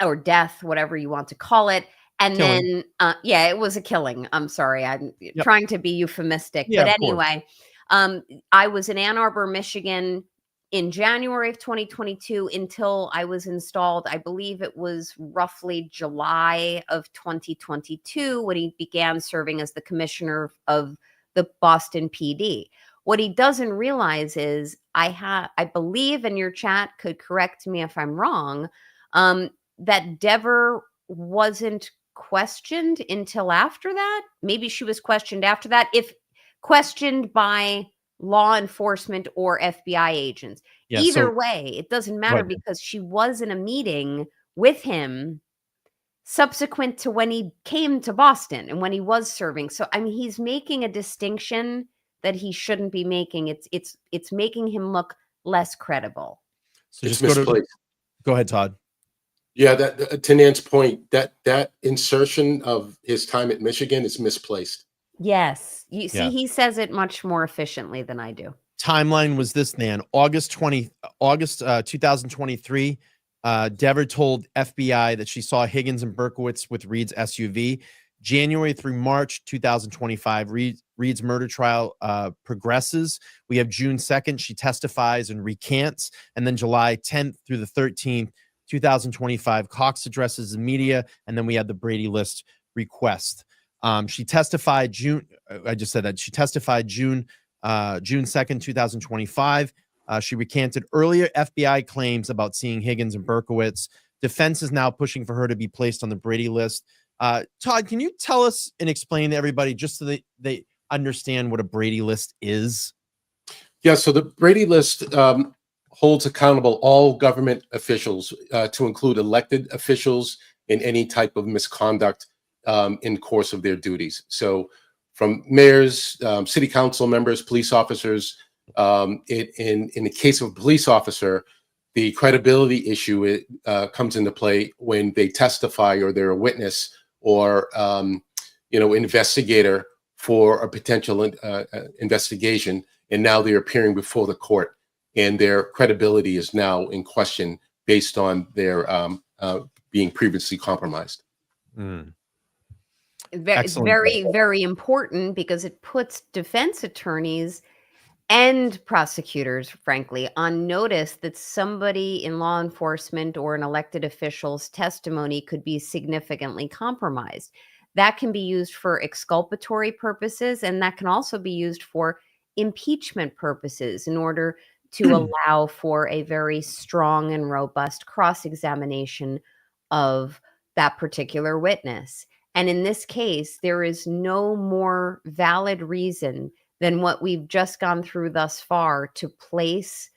or death, whatever you want to call it. And then, it was a killing. I'm sorry. I'm trying to be euphemistic. Yeah, but anyway, I was in Ann Arbor, Michigan in January of 2022 until I was installed. I believe it was roughly July of 2022 when he began serving as the commissioner of the Boston PD. What he doesn't realize is I believe, and your chat could correct me if I'm wrong, that Dever wasn't questioned until after that. Maybe she was questioned after that, if questioned by law enforcement or FBI agents. Either way, it doesn't matter because she was in a meeting with him subsequent to when he came to Boston and when he was serving. So, I mean, he's making a distinction that he shouldn't be making. It's making him look less credible. So just go ahead, Todd. Yeah, that to Nan's point, that insertion of his time at Michigan is misplaced. Yes. You see, he says it much more efficiently than I do. Timeline was this, Nan. August 2023, Dever told FBI that she saw Higgins and Berkowitz with Reed's SUV. January through March 2025, Reed's murder trial progresses. We have June 2nd, she testifies and recants. And then July 10th through the 13th, 2025, Cox addresses the media. And then we had the Brady List request. She testified June. I just said that she testified June 2nd, 2025. She recanted earlier FBI claims about seeing Higgins and Berkowitz. Defense is now pushing for her to be placed on the Brady List. Todd, can you tell us and explain to everybody just so they understand what a Brady List is? Yeah, so the Brady List holds accountable all government officials, to include elected officials in any type of misconduct in course of their duties. So from mayors, city council members, police officers, in the case of a police officer, the credibility issue comes into play when they testify or they're a witness or investigator for a potential investigation, and now they're appearing before the court, and their credibility is now in question based on their being previously compromised. Mm. It's Excellent. very, very important because it puts defense attorneys and prosecutors, frankly, on notice that somebody in law enforcement or an elected official's testimony could be significantly compromised. That can be used for exculpatory purposes, and that can also be used for impeachment purposes in order to allow for a very strong and robust cross-examination of that particular witness. And in this case, there is no more valid reason than what we've just gone through thus far to place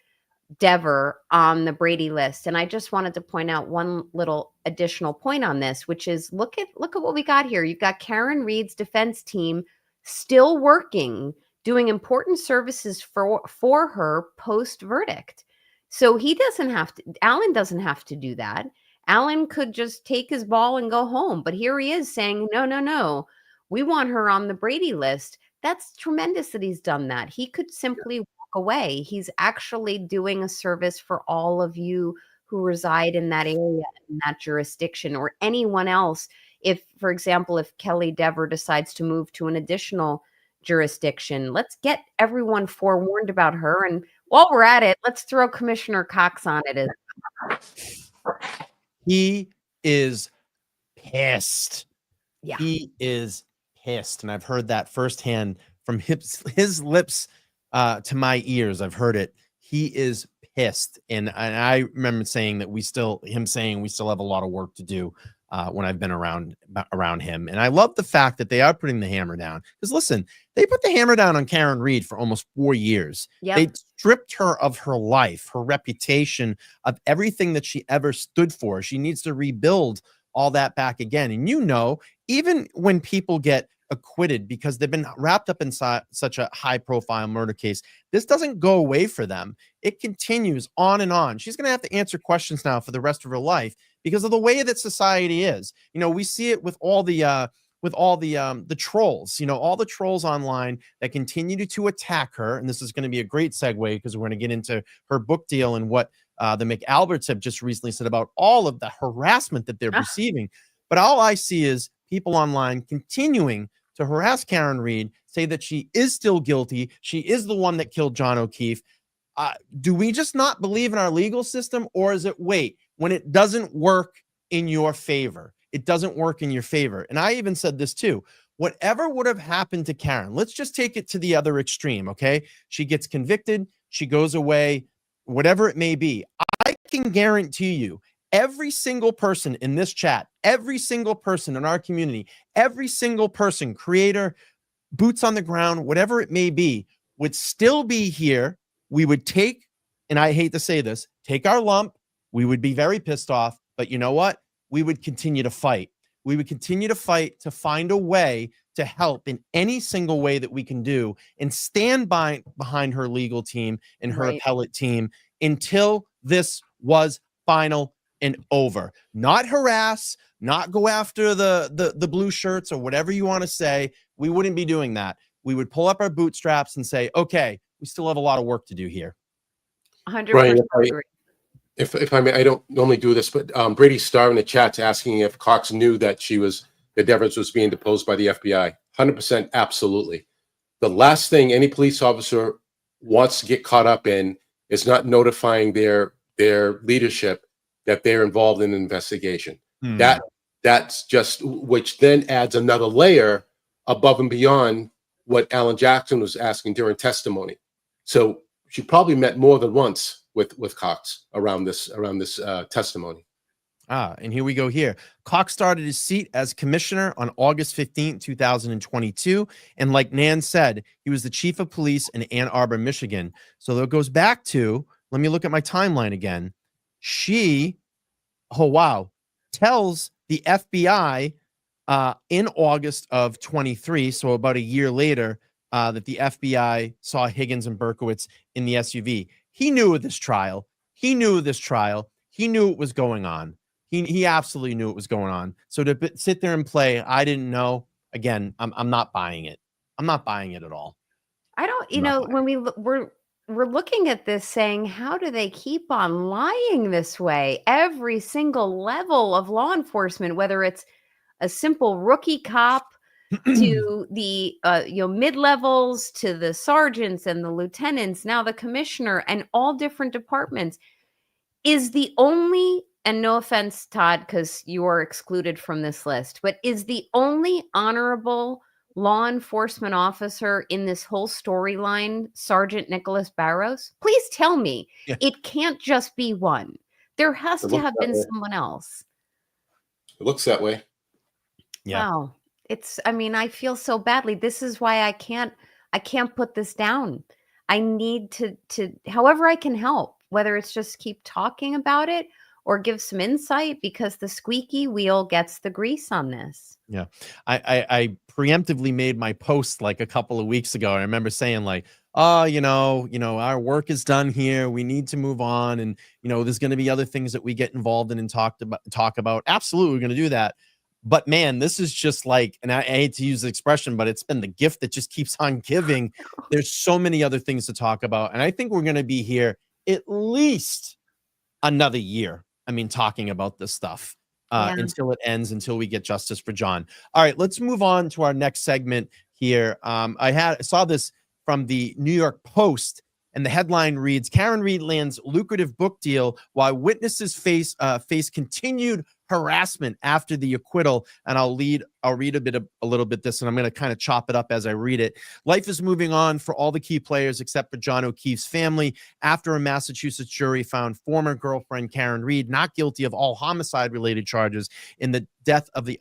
Dever on the Brady list. And I just wanted to point out one little additional point on this, which is look at what we got here. You've got Karen Reed's defense team still working, doing important services for her post verdict. So Alan doesn't have to do that. Alan could just take his ball and go home. But here he is saying, no, we want her on the Brady list. That's tremendous that he's done that. He could simply walk away. He's actually doing a service for all of you who reside in that area, in that jurisdiction, or anyone else. If, for example, if Kelly Dever decides to move to an additional jurisdiction, let's get everyone forewarned about her. And while we're at it, let's throw Commissioner Cox on it. He is pissed. Yeah. He is pissed. And I've heard that firsthand from his lips to my ears. I've heard it. He is pissed. And I remember saying that we still have a lot of work to do when I've been around him. And I love the fact that they are putting the hammer down. Because listen, they put the hammer down on Karen Reed for almost 4 years. Yep. They stripped her of her life, her reputation, of everything that she ever stood for. She needs to rebuild all that back again. And even when people get acquitted because they've been wrapped up in such a high profile murder case, this doesn't go away for them. It continues on and on. She's going to have to answer questions now for the rest of her life because of the way that society is. We see it with all the trolls, all the trolls online that continue to attack her. And this is going to be a great segue because we're going to get into her book deal and what the McAlberts have just recently said about all of the harassment that they're receiving. But all I see is people online continuing to harass Karen Reed, say that she is still guilty. She is the one that killed John O'Keefe. Do we just not believe in our legal system? Or is it, wait, when it doesn't work in your favor, it doesn't work in your favor? And I even said this too. Whatever would have happened to Karen, let's just take it to the other extreme, okay? She gets convicted, she goes away, whatever it may be. I can guarantee you, every single person in this chat, every single person in our community, every single person, creator, boots on the ground, whatever it may be, would still be here. We would take, and I hate to say this, take our lump. We would be very pissed off, but you know what? We would continue to fight. We would continue to fight to find a way to help in any single way that we can do and stand behind her legal team and her appellate team until this was final and over. Not harass, not go after the blue shirts or whatever you want to say. We wouldn't be doing that. We would pull up our bootstraps and say, okay, we still have a lot of work to do here. 100%. Brian, if I may, I don't normally do this, but Brady Starr in the chat's asking if Cox knew that Devers was being deposed by the FBI. 100% absolutely. The last thing any police officer wants to get caught up in is not notifying their leadership that they're involved in an investigation. That's just, which then adds another layer above and beyond what Alan Jackson was asking during testimony. So she probably met more than once with Cox around this testimony. And here we go here. Cox started his seat as commissioner on August 15, 2022. And like Nan said, he was the chief of police in Ann Arbor, Michigan. So that goes back to, let me look at my timeline again. She, tells the FBI in August of 23, so about a year later, that the FBI saw Higgins and Berkowitz in the SUV. He knew of this trial. He knew it was going on. He absolutely knew it was going on. So to sit there and play, I didn't know. Again, I'm not buying it. I'm not buying it at all. I don't, when we're looking at this saying, how do they keep on lying this way? Every single level of law enforcement, whether it's a simple rookie cop to the mid-levels, to the sergeants and the lieutenants, now the commissioner, and all different departments, is the only, and no offense, Todd, because you are excluded from this list, but is the only honorable law enforcement officer in this whole storyline Sergeant Nicholas Barrows? Please tell me. Yeah. It can't just be one. There has to have been someone else. It looks that way. Yeah. Wow. I feel so badly. This is why I can't put this down. I need to however I can help, whether it's just keep talking about it or give some insight, because the squeaky wheel gets the grease on this. Yeah. I preemptively made my post like a couple of weeks ago. I remember saying like, oh, our work is done here. We need to move on. And, there's going to be other things that we get involved in and talk about. Absolutely. We're going to do that. But man, this is just like, and I hate to use the expression, but it's been the gift that just keeps on giving. There's so many other things to talk about. And I think we're going to be here at least another year. Talking about this stuff until it ends, until we get justice for John. All right, let's move on to our next segment here. I saw this from the New York Post, and the headline reads, Karen Read lands lucrative book deal while witnesses face continued harassment after the acquittal. And I'll read a little bit this, and I'm going to kind of chop it up as I read it. Life is moving on for all the key players except for John O'Keefe's family after a Massachusetts jury found former girlfriend Karen Read not guilty of all homicide-related charges in the death of the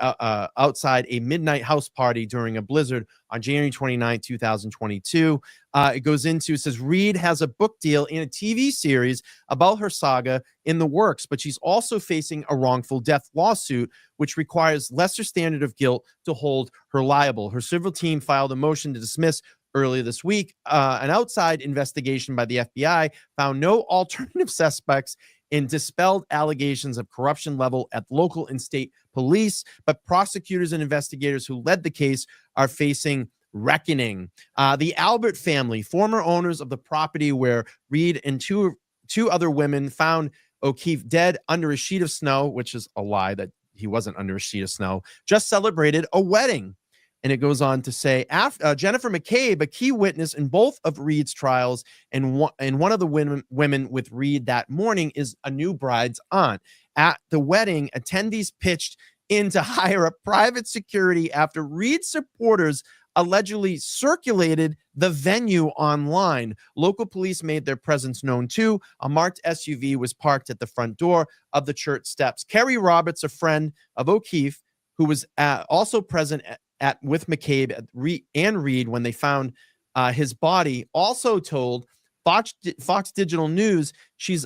outside a midnight house party during a blizzard on January 29, 2022. It says Read has a book deal in a TV series about her saga in the works, but she's also facing a wrongful death lawsuit, which requires lesser standard of guilt to hold her liable. Her civil team filed a motion to dismiss earlier this week. An outside investigation by the FBI found no alternative suspects and dispelled allegations of corruption level at local and state police, but prosecutors and investigators who led the case are facing reckoning. The Albert family, former owners of the property where Read and two other women found O'Keefe dead under a sheet of snow, which is a lie that he wasn't under a sheet of snow, just celebrated a wedding. And it goes on to say, Jennifer McCabe, a key witness in both of Read's trials, and one of the women with Read that morning is a new bride's aunt. At the wedding, attendees pitched in to hire a private security after Read supporters allegedly circulated the venue online. Local police made their presence known too. A marked SUV was parked at the front door of the church steps. Kerry Roberts, a friend of O'Keefe, who was also present with McCabe and Read when they found his body, also told Fox Digital News she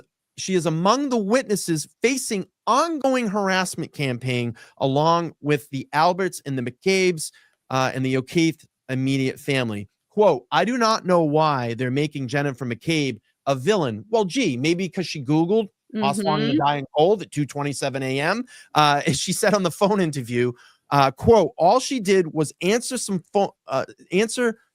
is among the witnesses facing ongoing harassment campaign along with the Alberts and the McCabes and the O'Keefe immediate family. Quote, I do not know why they're making Jennifer McCabe a villain. Well, gee, maybe because she Googled Oswald and dying cold at 2:27 a.m. As she said on the phone interview, quote, all she did was answer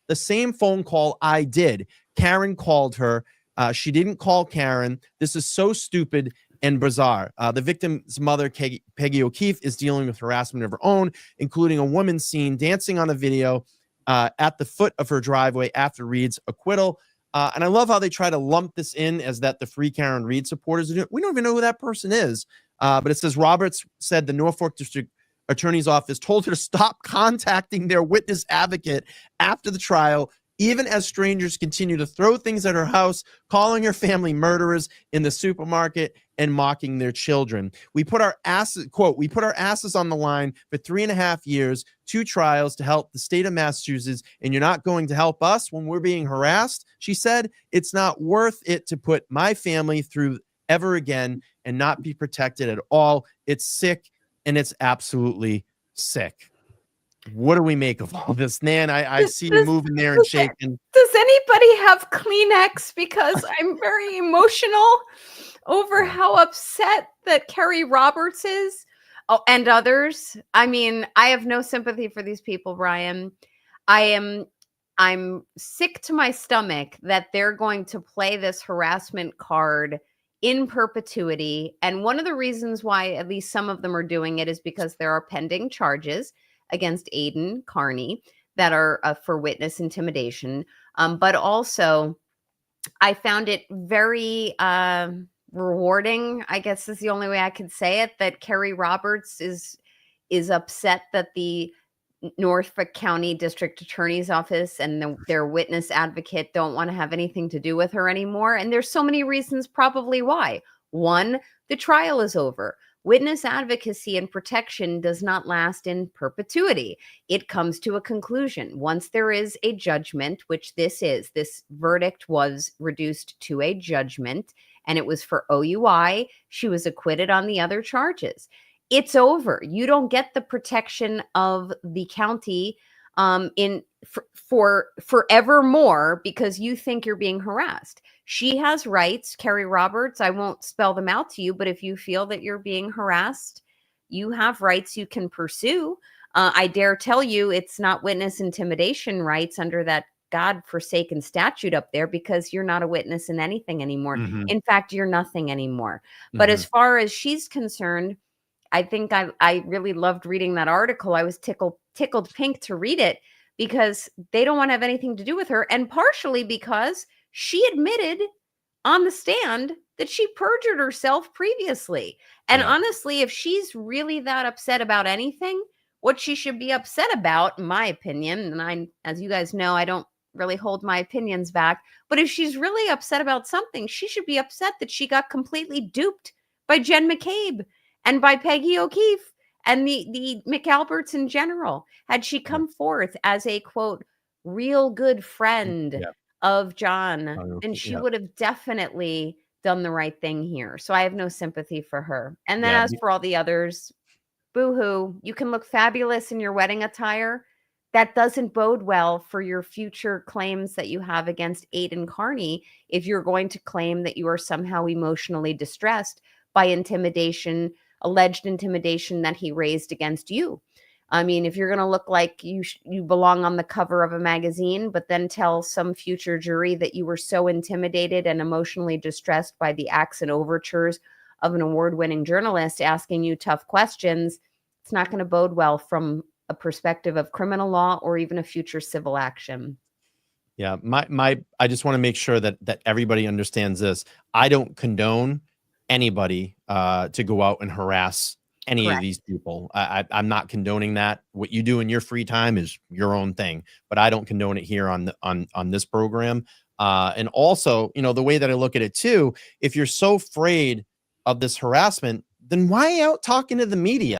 the same phone call I did. Karen called her. She didn't call Karen. This is so stupid and bizarre. The victim's mother, Peggy O'Keefe, is dealing with harassment of her own, including a woman seen dancing on a video at the foot of her driveway after Read's acquittal. And I love how they try to lump this in as that the Free Karen Read supporters. We don't even know who that person is. But it says Roberts said the Norfolk District Attorney's Office told her to stop contacting their witness advocate after the trial, even as strangers continue to throw things at her house, calling her family murderers in the supermarket and mocking their children. We put our asses, quote, we put our asses on the line for 3.5 years, 2 trials to help the state of Massachusetts, and you're not going to help us when we're being harassed, she said. It's not worth it to put my family through ever again and not be protected at all. It's sick, and it's absolutely sick. What do we make of all this? Nan, I see you moving there and shaking. Does anybody have Kleenex? Because I'm very emotional over how upset that Kerry Roberts is. Oh, and others. I mean, I have no sympathy for these people, Brian. I'm sick to my stomach that they're going to play this harassment card in perpetuity. And one of the reasons why at least some of them are doing it is because there are pending charges against Aiden Carney that are for witness intimidation. But also, I found it very rewarding, I guess is the only way I could say it, that Kerry Roberts is upset that the Norfolk County District Attorney's Office and their witness advocate don't want to have anything to do with her anymore. And there's so many reasons probably why. One, the trial is over. Witness advocacy and protection does not last in perpetuity. It comes to a conclusion. Once there is a judgment, which this verdict was reduced to a judgment, and it was for OUI. She was acquitted on the other charges. It's over. You don't get the protection of the county for forevermore because you think you're being harassed. She has rights, Kerry Roberts. I won't spell them out to you, but if you feel that you're being harassed, you have rights you can pursue. I dare tell you it's not witness intimidation rights under that God-forsaken statute up there because you're not a witness in anything anymore. Mhm. In fact, you're nothing anymore. But as far as she's concerned, I think I really loved reading that article. I was tickled pink to read it because they don't want to have anything to do with her. And partially because she admitted on the stand that she perjured herself previously. And honestly, if she's really that upset about anything, what she should be upset about, in my opinion, and as you guys know, I don't really hold my opinions back, but if she's really upset about something, she should be upset that she got completely duped by Jen McCabe and by Peggy O'Keefe and the McAlberts in general. Had she come forth as a, quote, real good friend of John, then she would have definitely done the right thing here. So I have no sympathy for her. And then as for all the others, boo-hoo, you can look fabulous in your wedding attire. That doesn't bode well for your future claims that you have against Aiden Carney if you're going to claim that you are somehow emotionally distressed by intimidation, alleged intimidation that he raised against you. I mean, if you're going to look like you belong on the cover of a magazine, but then tell some future jury that you were so intimidated and emotionally distressed by the acts and overtures of an award-winning journalist asking you tough questions, it's not going to bode well from a perspective of criminal law or even a future civil action. Yeah, I just want to make sure that everybody understands this. I don't condone anybody to go out and harass any of these people. I'm not condoning that. What you do in your free time is your own thing, but I don't condone it here on this program. And also, you know, the way that I look at it too, if you're so afraid of this harassment, then why are you out talking to the media?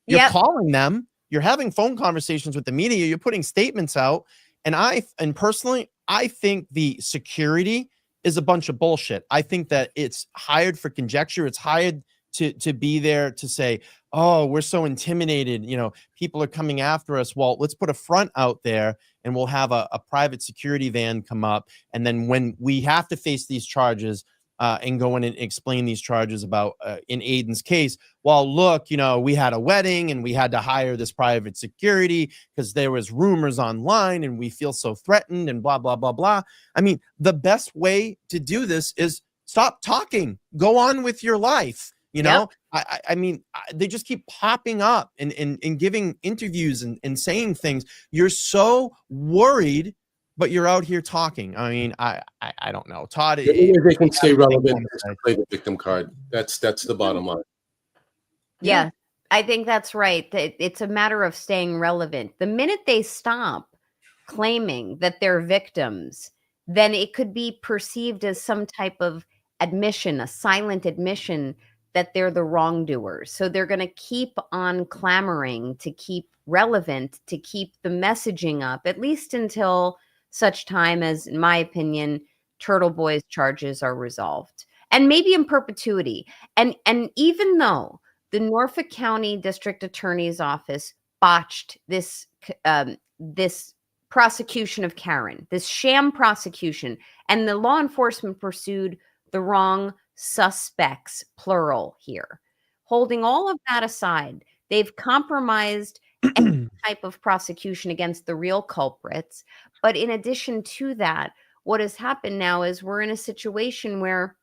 You're calling them, you're having phone conversations with the media, you're putting statements out. And personally, I think the security is a bunch of bullshit. I think that it's hired for conjecture. It's hired to be there to say, oh, we're so intimidated. You know, people are coming after us. Well, let's put a front out there and we'll have a private security van come up. And then when we have to face these charges and go in and explain these charges about in Aiden's case, well, look, you know, we had a wedding and we had to hire this private security because there was rumors online and we feel so threatened and blah, blah, blah, blah. I mean, the best way to do this is stop talking, go on with your life. You know, I mean, they just keep popping up and giving interviews and saying things. You're so worried, but you're out here talking. I mean, I don't know, Todd. They can stay relevant and play the victim card. That's the bottom line. Yeah, I think that's right. It's a matter of staying relevant. The minute they stop claiming that they're victims, then it could be perceived as some type of admission, a silent admission that they're the wrongdoers. So they're going to keep on clamoring to keep relevant, to keep the messaging up, at least until such time as, in my opinion, Turtle Boy's charges are resolved. And maybe in perpetuity. And even though the Norfolk County District Attorney's Office botched this prosecution of Karen, this sham prosecution, and the law enforcement pursued the wrong suspects, plural here. Holding all of that aside, they've compromised any type of prosecution against the real culprits. But in addition to that, what has happened now is we're in a situation where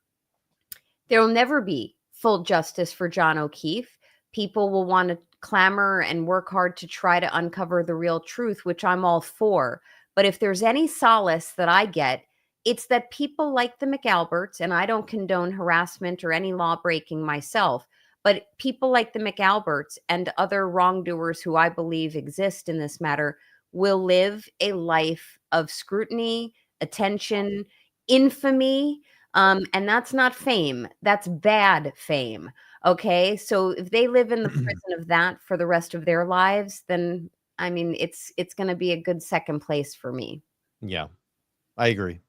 There will never be full justice for John O'Keefe. People will want to clamor and work hard to try to uncover the real truth, which I'm all for. But if there's any solace that I get, it's that people like the McAlberts, and I don't condone harassment or any law breaking myself, but people like the McAlberts and other wrongdoers who I believe exist in this matter will live a life of scrutiny, attention, infamy, and that's not fame. That's bad fame. Okay, so if they live in the prison of that for the rest of their lives, then I mean, it's going to be a good second place for me. Yeah, I agree.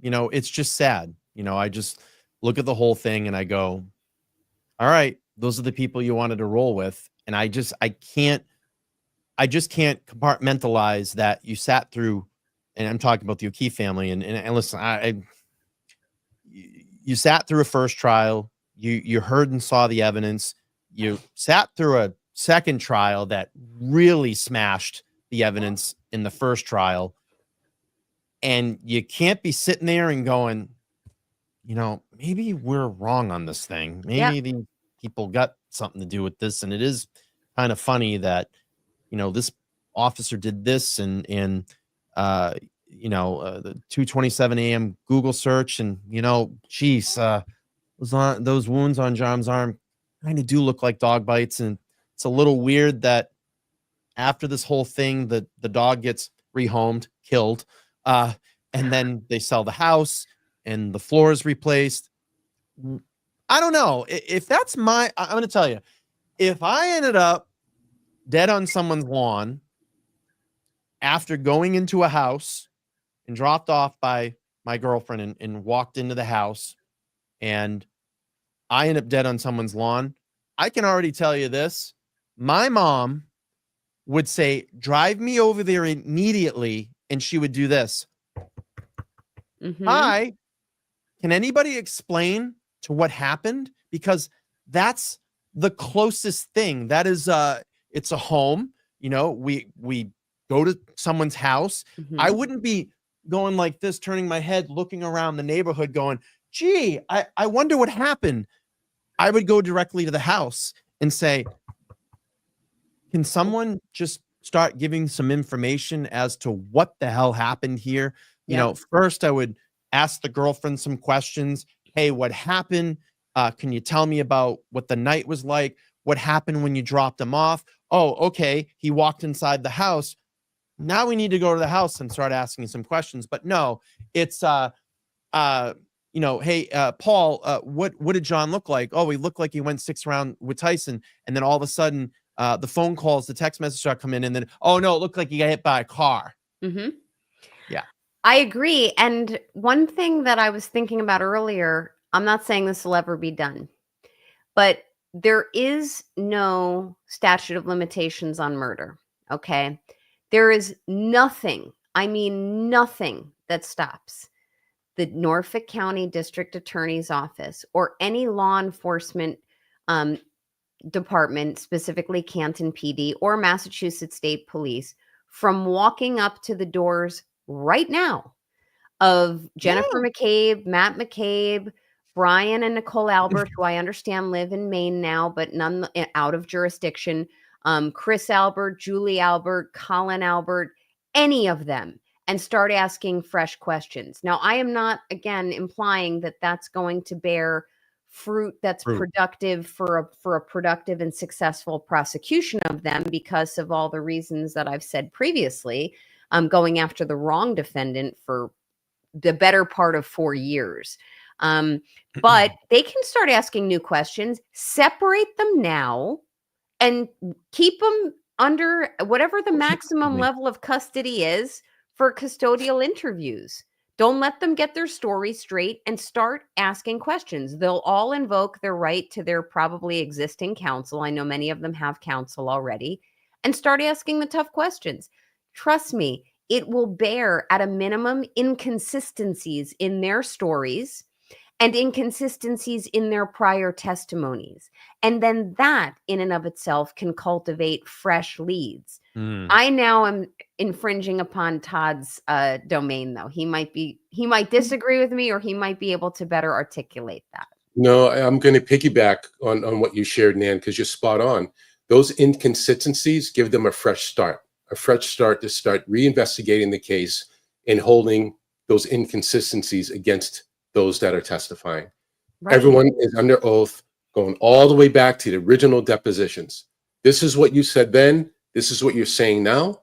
You know, it's just sad. You know, I just look at the whole thing and I go, all right, those are the people you wanted to roll with. And I just can't compartmentalize that you sat through, and I'm talking about the O'Keefe family. And listen, you sat through a first trial, you heard and saw the evidence, you sat through a second trial that really smashed the evidence in the first trial. And you can't be sitting there and going, you know, maybe we're wrong on this thing. Maybe the people got something to do with this. And it is kind of funny that, you know, this officer did this and the 2:27 a.m. Google search. And, you know, geez, those wounds on John's arm kind of do look like dog bites. And it's a little weird that after this whole thing, the dog gets rehomed, killed. And then they sell the house and the floor is replaced. I don't know if that's I'm going to tell you, if I ended up dead on someone's lawn after going into a house and dropped off by my girlfriend and walked into the house and I end up dead on someone's lawn, I can already tell you this. My mom would say, drive me over there immediately. And she would do this. Hi, can anybody explain to what happened? Because that's the closest thing. That is, it's a home. You know, we go to someone's house. I wouldn't be going like this, turning my head, looking around the neighborhood going, gee, I wonder what happened. I would go directly to the house and say, can someone just start giving some information as to what the hell happened here? You know, first I would ask the girlfriend some questions. Hey, what happened? Can you tell me about what the night was like? What happened when you dropped him off? Oh, okay. He walked inside the house. Now we need to go to the house and start asking some questions. But no, it's, hey, Paul, what did John look like? Oh, he looked like he went 6 rounds with Tyson. And then all of a sudden, the phone calls, the text message start coming in, and then, oh no, it looked like he got hit by a car. Yeah. I agree. And one thing that I was thinking about earlier, I'm not saying this will ever be done, but there is no statute of limitations on murder. Okay. There is nothing, I mean, nothing that stops the Norfolk County District Attorney's Office or any law enforcement department, specifically Canton PD or Massachusetts State Police, from walking up to the doors right now of Jennifer McCabe, Matt McCabe, Brian and Nicole Albert, who I understand live in Maine now, but none out of jurisdiction, Chris Albert, Julie Albert, Colin Albert, any of them, and start asking fresh questions. Now, I am not, again, implying that that's going to bear fruit that's productive for a productive and successful prosecution of them because of all the reasons that I've said previously, going after the wrong defendant for the better part of 4 years. But they can start asking new questions, separate them now, and keep them under whatever the maximum level of custody is for custodial interviews. Don't let them get their story straight and start asking questions. They'll all invoke their right to their probably existing counsel. I know many of them have counsel already, and start asking the tough questions. Trust me, it will bear at a minimum inconsistencies in their stories and inconsistencies in their prior testimonies. And then that in and of itself can cultivate fresh leads. I now am infringing upon Todd's domain, though. He might disagree with me, or he might be able to better articulate that. No, I'm going to piggyback on what you shared, Nan, because you're spot on. Those inconsistencies give them a fresh start to start reinvestigating the case and holding those inconsistencies against those that are testifying. Right. Everyone is under oath, going all the way back to the original depositions. This is what you said then. This is what you're saying now.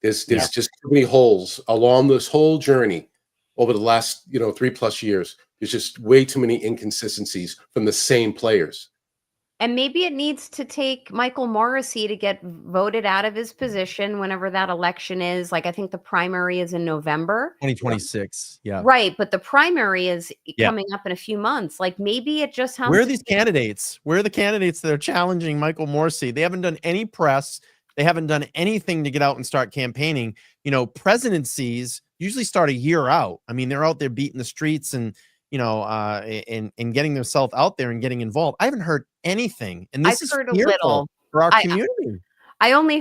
There's just too many holes along this whole journey over the last 3+ years. There's just way too many inconsistencies from the same players. And maybe it needs to take Michael Morrissey to get voted out of his position whenever that election is. Like, I think the primary is in November. 2026. Yeah. Right. But the primary is coming up in a few months. Like, maybe it just has Where are these candidates? Where are the candidates that are challenging Michael Morrissey? They haven't done any press. They haven't done anything to get out and start campaigning. Presidencies usually start a year out. I mean, they're out there beating the streets and and getting themselves out there and getting involved. I haven't heard anything, and this is heard a fearful little for our community. I've only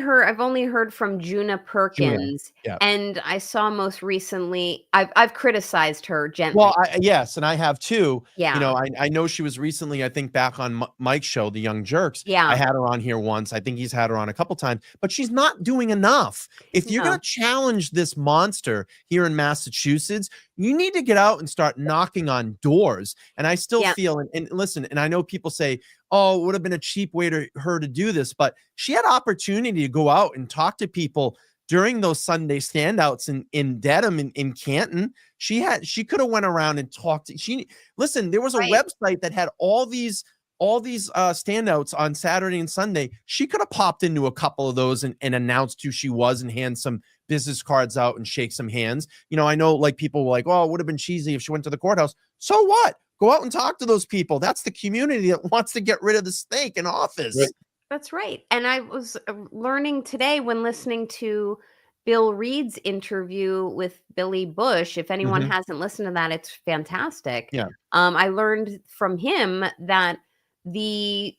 heard from Juna Perkins, yeah. And I saw most recently. I've criticized her gently. Well, yes, and I have too. Yeah. I know she was recently, I think, back on Mike's show, The Young Jerks. Yeah. I had her on here once. I think he's had her on a couple times, but she's not doing enough. If you're going to challenge this monster here in Massachusetts, you need to get out and start knocking on doors. And I still feel, and listen, and I know people say, oh, it would have been a cheap way to her to do this, but she had opportunity to go out and talk to people during those Sunday standouts in Dedham, in Canton. She could have went around and talked. There was a website that had all these standouts on Saturday and Sunday. She could have popped into a couple of those and announced who she was and hand some business cards out and shake some hands. I know, like, people were like, oh, it would have been cheesy if she went to the courthouse. So what? Go out and talk to those people. That's the community that wants to get rid of the snake in office. Right. That's right. And I was learning today when listening to Bill Reed's interview with Billy Bush. If anyone hasn't listened to that, it's fantastic. Yeah. I learned from him that the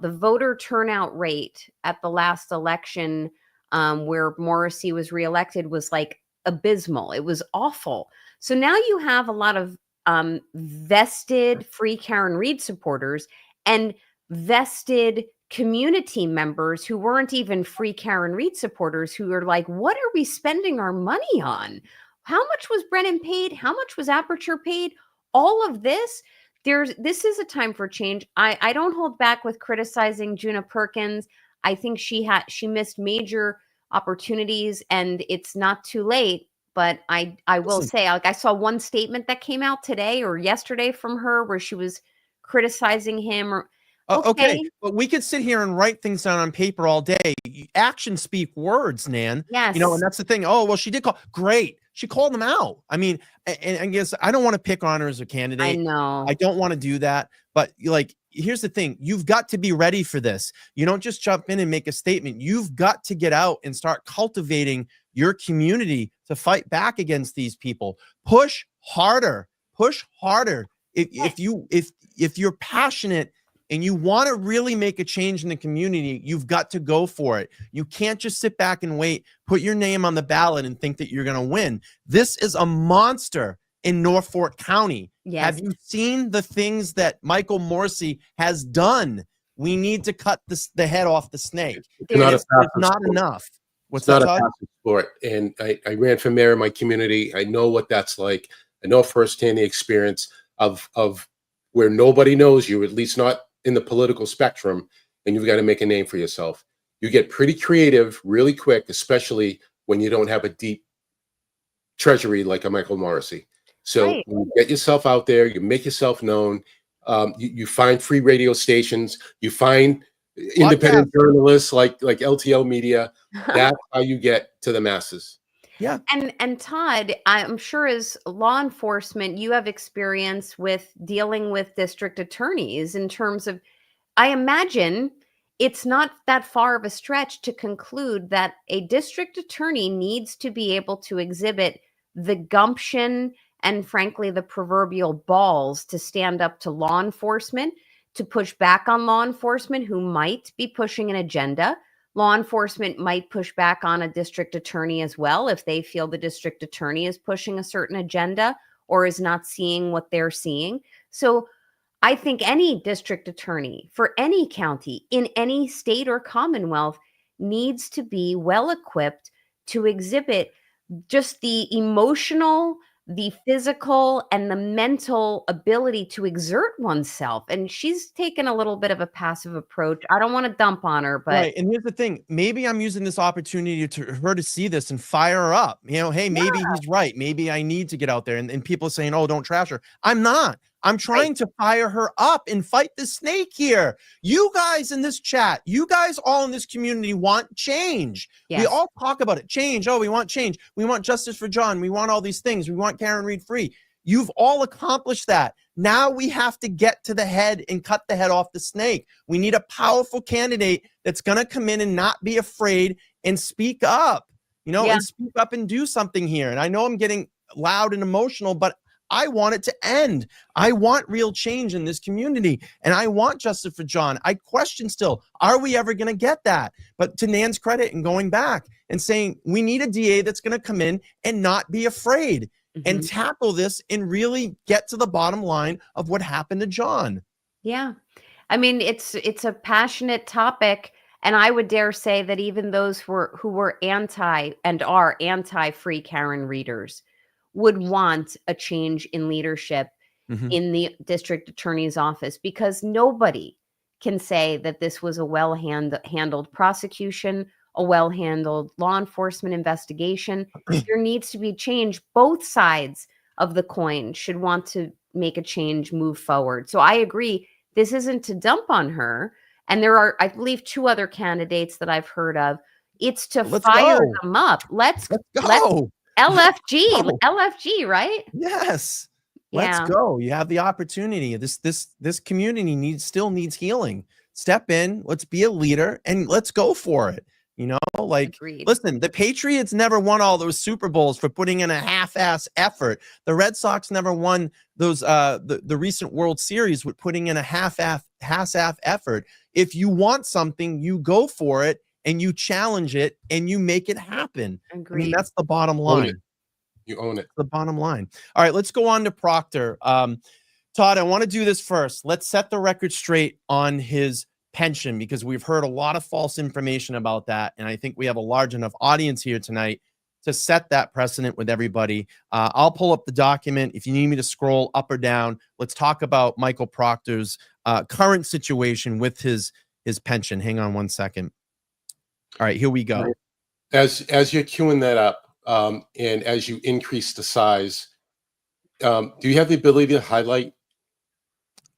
voter turnout rate at the last election where Morrissey was reelected was like abysmal. It was awful. So now you have a lot of vested Free Karen Reed supporters and vested community members who weren't even Free Karen Reed supporters who are like, what are we spending our money on? How much was Brennan paid? How much was Aperture paid? All of this, this is a time for change. I don't hold back with criticizing Juna Perkins. I think she missed major opportunities, and it's not too late. But I will say, like, I saw one statement that came out today or yesterday from her where she was criticizing him. Okay, but we could sit here and write things down on paper all day. Actions speak words, Nan. Yes. And that's the thing. Oh, well, she did call. Great. She called them out. I mean, and I guess I don't want to pick on her as a candidate. I know. I don't want to do that. But, like, here's the thing. You've got to be ready for this. You don't just jump in and make a statement. You've got to get out and start cultivating your community to fight back against these people. Push harder. Push harder. If you're passionate and you want to really make a change in the community, you've got to go for it. You can't just sit back and wait, put your name on the ballot and think that you're going to win. This is a monster in Norfolk County. Yes. Have you seen the things that Michael Morrissey has done? We need to cut the head off the snake. It's not enough. It's not a passive sport. And I ran for mayor in my community. I know what that's like. I know firsthand the experience of where nobody knows you, at least not in the political spectrum, and you've got to make a name for yourself. You get pretty creative really quick, especially when you don't have a deep treasury like a Michael Morrissey. So you get yourself out there, you make yourself known, you find free radio stations, you find independent journalists like LTL Media. That's how you get to the masses. Yeah. And Todd, I'm sure as law enforcement, you have experience with dealing with district attorneys in terms of, I imagine it's not that far of a stretch to conclude that a district attorney needs to be able to exhibit the gumption and, frankly, the proverbial balls to stand up to law enforcement, to push back on law enforcement who might be pushing an agenda. Law enforcement might push back on a district attorney as well if they feel the district attorney is pushing a certain agenda, or is not seeing what they're seeing. So I think any district attorney for any county in any state or commonwealth needs to be well equipped to exhibit just the emotional, the physical, and the mental ability to exert oneself. And she's taken a little bit of a passive approach. I don't want to dump on her, but Right. And here's the thing. Maybe I'm using this opportunity to her to see this and fire her up. You know, hey, maybe he's right. Maybe I need to get out there. And people are saying, oh, don't trash her. I'm not. I'm trying to fire her up and fight the snake here. You guys in this chat, you guys all in this community want change. Yes. We all talk about it. Change. Oh, we want change. We want justice for John. We want all these things. We want Karen Read free. You've all accomplished that. Now we have to get to the head and cut the head off the snake. We need a powerful candidate that's going to come in and not be afraid and speak up, you know, and speak up and do something here. And I know I'm getting loud and emotional, but I want it to end. I want real change in this community, and I want justice for John. I question still, are we ever going to get that? But to Nan's credit and going back and saying we need a DA that's going to come in and not be afraid and tackle this and really get to the bottom line of what happened to John. Yeah. I mean, it's a passionate topic. And I would dare say that even those who were anti and are anti-free Karen readers would want a change in leadership in the district attorney's office, because nobody can say that this was a well-handled prosecution, a well-handled law enforcement investigation. There needs to be change. Both sides of the coin should want to make a change, move forward. So I agree. This isn't to dump on her. And there are, I believe, 2 other candidates that I've heard of. It's to fire them up. Let's go. LFG, right? Yes. Let's go. You have the opportunity. This community still needs healing. Step in, let's be a leader, and let's go for it. You know, like, listen, the Patriots never won all those Super Bowls for putting in a half-ass effort. The Red Sox never won those the recent World Series with putting in a half-ass effort. If you want something, you go for it and you challenge it and you make it happen. I mean, that's the bottom line. You own it. The bottom line. All right, let's go on to Proctor. Todd, I want to do this first. Let's set the record straight on his pension, because we've heard a lot of false information about that. And I think we have a large enough audience here tonight to set that precedent with everybody. I'll pull up the document. If you need me to scroll up or down, let's talk about Michael Proctor's current situation with his pension. Hang on one second. All right, here we go. As you're queuing that up, and as you increase the size, do you have the ability to highlight?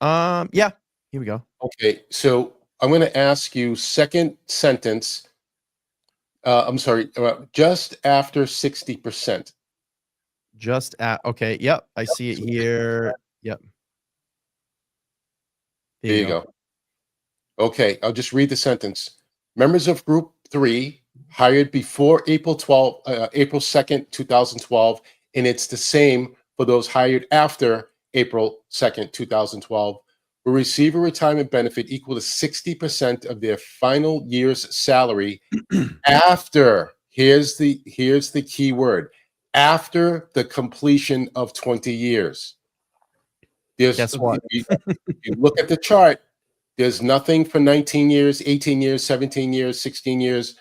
Yeah, here we go. Okay, so I'm going to ask you second sentence. I'm sorry, just after 60%. Just at, okay, yep, I see it here. Yep. There you go. Okay, I'll just read the sentence. Members of Group 3 hired before April 2nd, 2012, and it's the same for those hired after April 2nd, 2012, will receive a retirement benefit equal to 60% of their final year's salary after, here's the key word, after the completion of 20 years. Guess what? You look at the chart, there's nothing for 19 years, 18 years, 17 years, 16 years,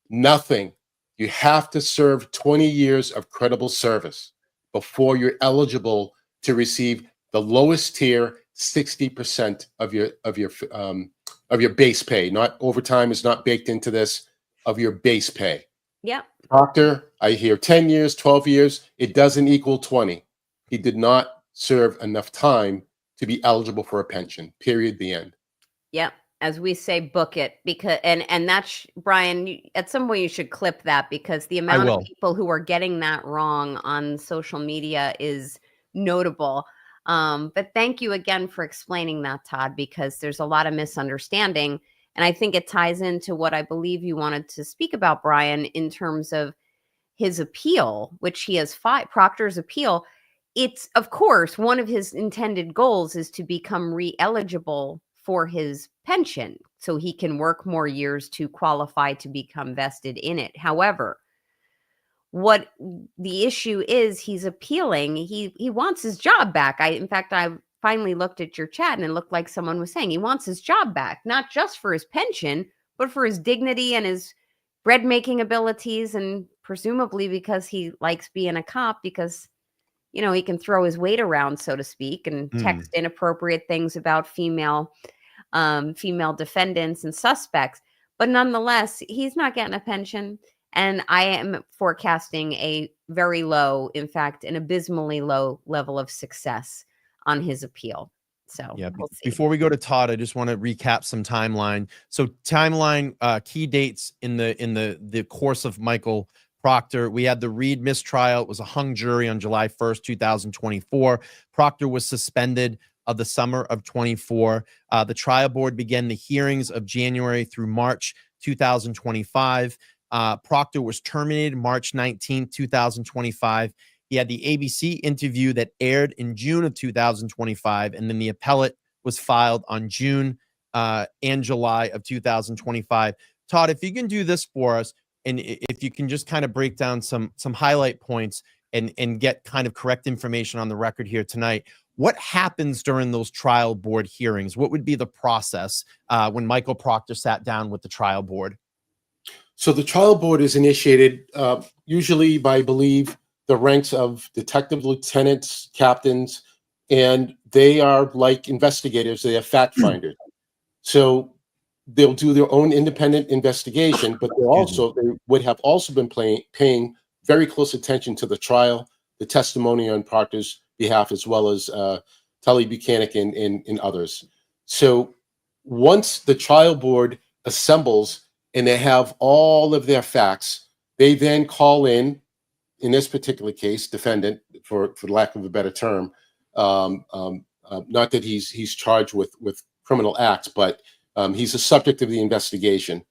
nothing. You have to serve 20 years of credible service before you're eligible to receive the lowest tier, 60% of your base pay. Not overtime is not baked into this, of your base pay. Yep. Proctor, I hear 10 years, 12 years. It doesn't equal 20. He did not serve enough time to be eligible for a pension. Period. The end. Yep. As we say, book it, because and that's Brian. At some point, you should clip that, because the amount of people who are getting that wrong on social media is notable. But thank you again for explaining that, Todd, because there's a lot of misunderstanding, and I think it ties into what I believe you wanted to speak about, Brian, in terms of his appeal, which he has filed, Proctor's appeal. It's, of course, one of his intended goals is to become re-eligible for his pension so he can work more years to qualify to become vested in it. However, What the issue is, he's appealing. He wants his job back. In fact, I finally looked at your chat and it looked like someone was saying he wants his job back, not just for his pension, but for his dignity and his bread making abilities, and presumably because he likes being a cop, because he can throw his weight around, so to speak, and text inappropriate things about female defendants and suspects. But nonetheless, he's not getting a pension. And I am forecasting a very low, in fact, an abysmally low level of success on his appeal. So yeah, we'll see. Before we go to Todd, I just want to recap some timeline. So timeline, key dates in the course of Michael Proctor. We had the Reed mistrial. It was a hung jury on July 1st, 2024. Proctor was suspended of the summer of 24. The trial board began the hearings of January through March 2025. Proctor was terminated March 19th, 2025. He had the ABC interview that aired in June of 2025, and then the appellate was filed on June and July of 2025. Todd, if you can do this for us, and if you can just kind of break down some highlight points and get kind of correct information on the record here tonight. What happens during those trial board hearings? What would be the process when Michael Proctor sat down with the trial board? So the trial board is initiated usually by, I believe, the ranks of detective lieutenants, captains, and they are like investigators. They are fact finders. So they'll do their own independent investigation, but they would have also been paying very close attention to the trial, the testimony on Proctor's behalf, as well as Tully Buchanan and others. So once the trial board assembles and they have all of their facts, they then call in this particular case, defendant, for lack of a better term, not that he's charged with criminal acts, but he's a subject of the investigation.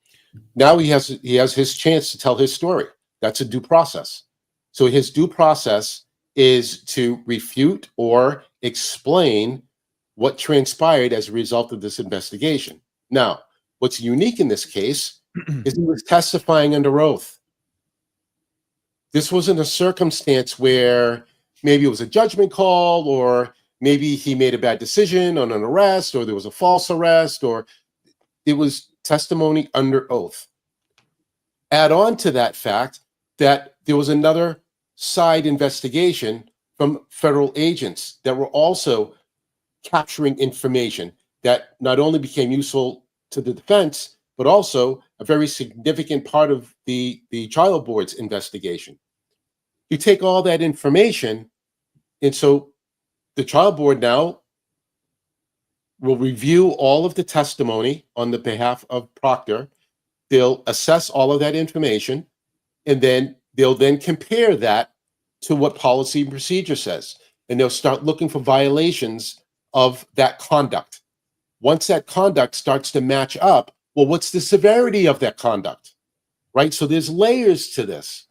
Now he has his chance to tell his story. That's a due process. So his due process is to refute or explain what transpired as a result of this investigation. Now, what's unique in this case is he was testifying under oath. This wasn't a circumstance where maybe it was a judgment call, or maybe he made a bad decision on an arrest, or there was a false arrest, or it was testimony under oath. Add on to that fact that there was another side investigation from federal agents that were also capturing information that not only became useful to the defense, but also a very significant part of the trial board's investigation. You take all that information, and so the trial board now will review all of the testimony on the behalf of Proctor. They'll assess all of that information, and then they'll compare that to what policy and procedure says. And they'll start looking for violations of that conduct. Once that conduct starts to match up, well, what's the severity of that conduct, right? So there's layers to this.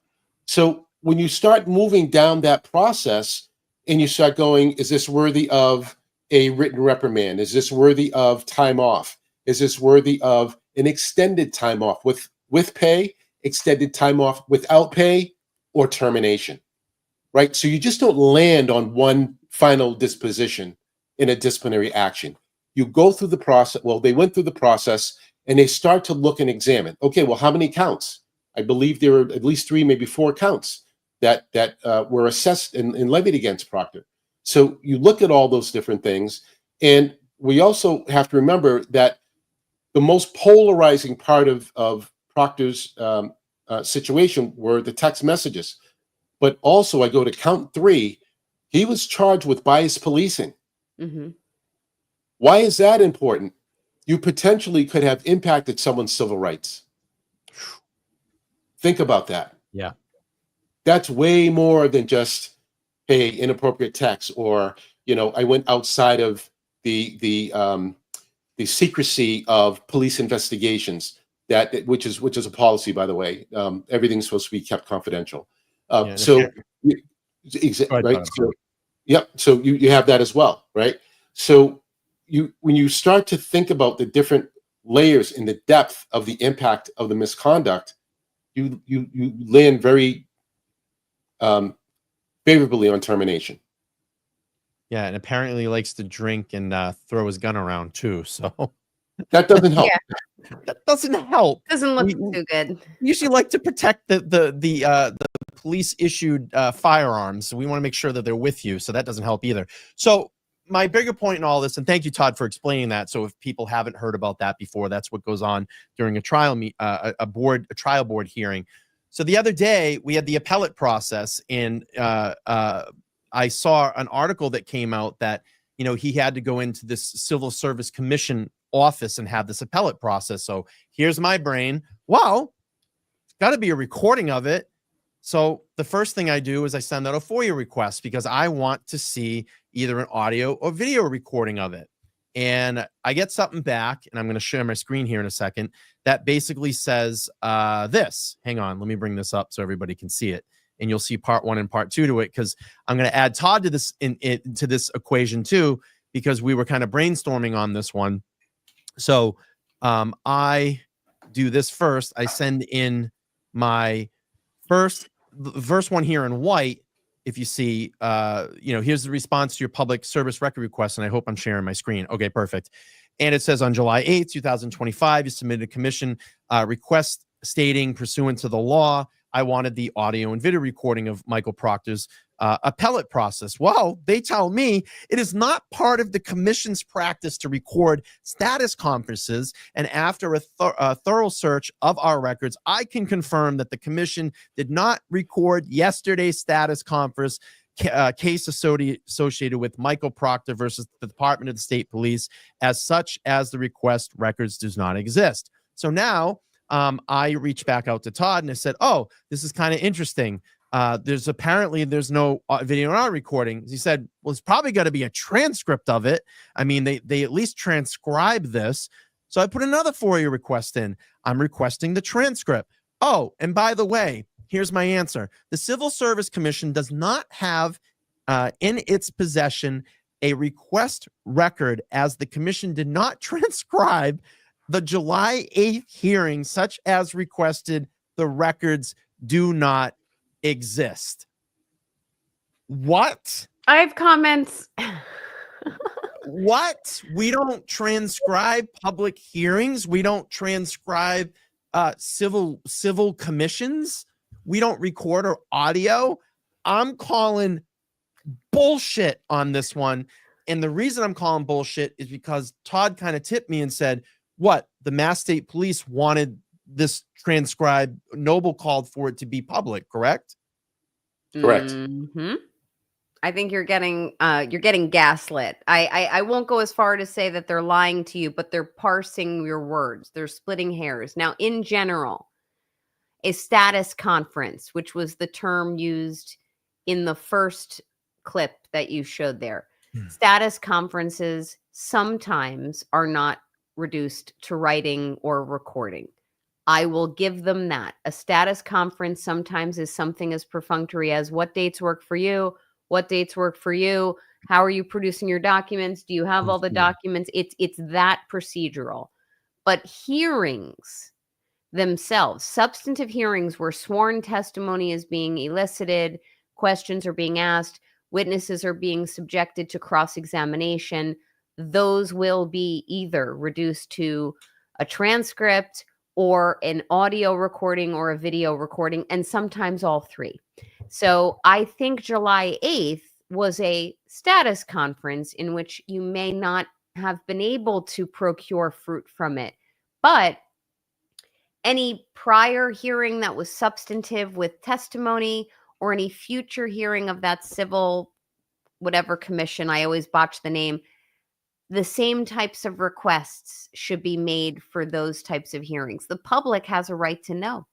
So when you start moving down that process and you start going, is this worthy of a written reprimand? Is this worthy of time off? Is this worthy of an extended time off with pay, extended time off without pay, or termination, right? So you just don't land on one final disposition in a disciplinary action. You go through the process. Well, they went through the process and they start to look and examine. Okay, well, how many counts? I believe there were at least 3, maybe 4 counts that were assessed and levied against Proctor. So you look at all those different things. And we also have to remember that the most polarizing part of Proctor's situation were the text messages. But also I go to count 3, he was charged with bias policing. Mm-hmm. Why is that important? You potentially could have impacted someone's civil rights. Think about that. Yeah. That's way more than just, hey, inappropriate text, or, I went outside of the secrecy of police investigations, which is a policy, by the way. Everything's supposed to be kept confidential. Right? So, yep. So you have that as well, right? So when you start to think about the different layers and the depth of the impact of the misconduct, you land very favorably on termination. Yeah, and apparently he likes to drink and throw his gun around too. So That doesn't help. Yeah. that doesn't help. Doesn't look We- too good. We usually like to protect the police issued firearms. We want to make sure that they're with you, so that doesn't help either. So my bigger point in all this, and thank you, Todd, for explaining that. So if people haven't heard about that before, that's what goes on during a trial trial board hearing. So the other day we had the appellate process, and I saw an article that came out that, you know, he had to go into this Civil Service Commission office and have this appellate process. So here's my brain. Well, it's got to be a recording of it. So the first thing I do is I send out a FOIA request because I want to see either an audio or video recording of it. And I get something back, and I'm going to share my screen here in a second, that basically says this. Hang on, let me bring this up so everybody can see it. And you'll see part 1 and part 2 to it, because I'm going to add Todd to this to this equation too, because we were kind of brainstorming on this one. So I do this first. I send in my first one here in white. If you see, you know, here's the response to your public service record request, and I hope I'm sharing my screen. Okay, perfect. And it says on July 8th, 2025, you submitted a commission request stating, pursuant to the law, I wanted the audio and video recording of Michael Proctor's appellate process. Well, they tell me it is not part of the commission's practice to record status conferences. And after a thorough search of our records, I can confirm that the commission did not record yesterday's status conference case associated with Michael Proctor versus the Department of the State Police, as such as the request records does not exist. So now I reached back out to Todd and I said, oh, this is kind of interesting. There's no video or audio recording. He said, well, it's probably got to be a transcript of it. I mean, they at least transcribe this. So I put another FOIA request in. I'm requesting the transcript. Oh, and by the way, here's my answer. The Civil Service Commission does not have in its possession a request record, as the commission did not transcribe the July 8th hearing, such as requested. The records do not exist. What? I have comments. What? We don't transcribe public hearings. We don't transcribe civil commissions. We don't record our audio. I'm calling bullshit on this one. And the reason I'm calling bullshit is because Todd kind of tipped me and said, what? The Mass State Police wanted this transcribed. Noble called for it to be public, correct? Correct. Mm-hmm. I think you're getting gaslit. I won't go as far to say that they're lying to you, but they're parsing your words. They're splitting hairs. Now, in general, a status conference, which was the term used in the first clip that you showed there, status conferences sometimes are not reduced to writing or recording. I will give them that. A status conference sometimes is something as perfunctory as what dates work for you, what dates work for you, how are you producing your documents, do you have all the documents? It's that procedural. But hearings themselves, substantive hearings where sworn testimony is being elicited, questions are being asked, witnesses are being subjected to cross-examination, those will be either reduced to a transcript or an audio recording or a video recording, and sometimes all three. So I think July 8th was a status conference in which you may not have been able to procure fruit from it. But any prior hearing that was substantive with testimony, or any future hearing of that civil whatever commission, I always botch the name, the same types of requests should be made for those types of hearings. The public has a right to know.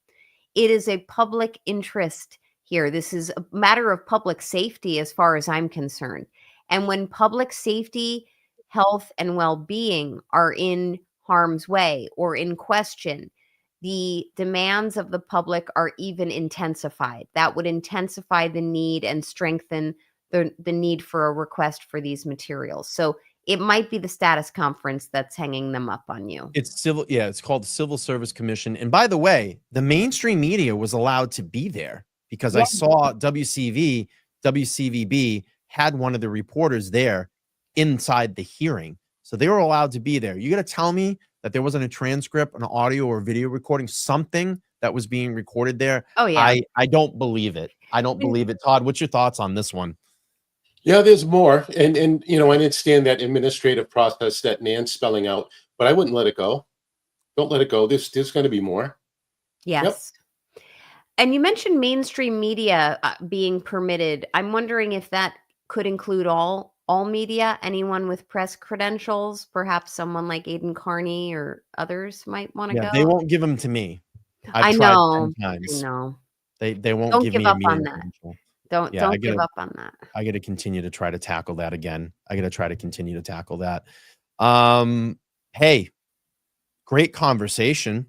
It is a public interest here. This is a matter of public safety as far as I'm concerned. And when public safety, health, and well-being are in harm's way or in question, the demands of the public are even intensified. That would intensify the need and strengthen the need for a request for these materials. So it might be the status conference that's hanging them up on you. It's civil. Yeah, it's called the Civil Service Commission. And by the way, the mainstream media was allowed to be there. because I saw WCVB had one of the reporters there inside the hearing. So they were allowed to be there. You got to tell me that there wasn't a transcript, an audio or video recording, something that was being recorded there. Oh, yeah. I don't believe it. I don't believe it. Todd, what's your thoughts on this one? Yeah, there's more. And you know, I understand that administrative process that Nan's spelling out, but I wouldn't let it go. Don't let it go. There's going to be more. Yes. And you mentioned mainstream media being permitted. I'm wondering if that could include all media, anyone with press credentials, perhaps someone like Aidan Carney or others might want to go. They won't give them to me. I I've tried know. 10 times. I know. They won't Don't give give me a up on media that. credential. Don't give up on that. I got to continue to try to tackle that again. I got to try to continue to tackle that. Hey, great conversation.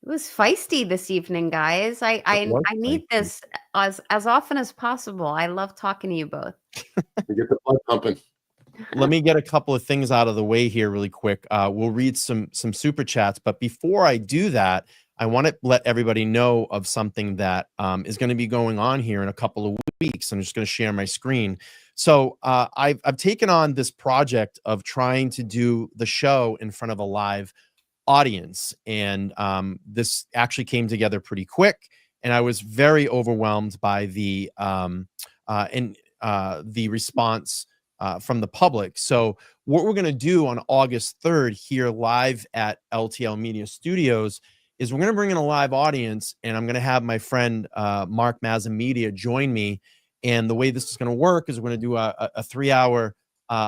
It was feisty this evening, guys. I need this as often as possible. I love talking to you both. We get the blood pumping. Let me get a couple of things out of the way here really quick. We'll read some super chats, but before I do that, I want to let everybody know of something that is going to be going on here in a couple of weeks. I'm just going to share my screen. So I've taken on this project of trying to do the show in front of a live audience, and this actually came together pretty quick, and I was very overwhelmed by the response from the public. So what we're going to do on August 3rd here live at LTL Media Studios is we're going to bring in a live audience, and I'm going to have my friend Mark Mazzamedia join me. And the way this is going to work is we're going to do a 3-hour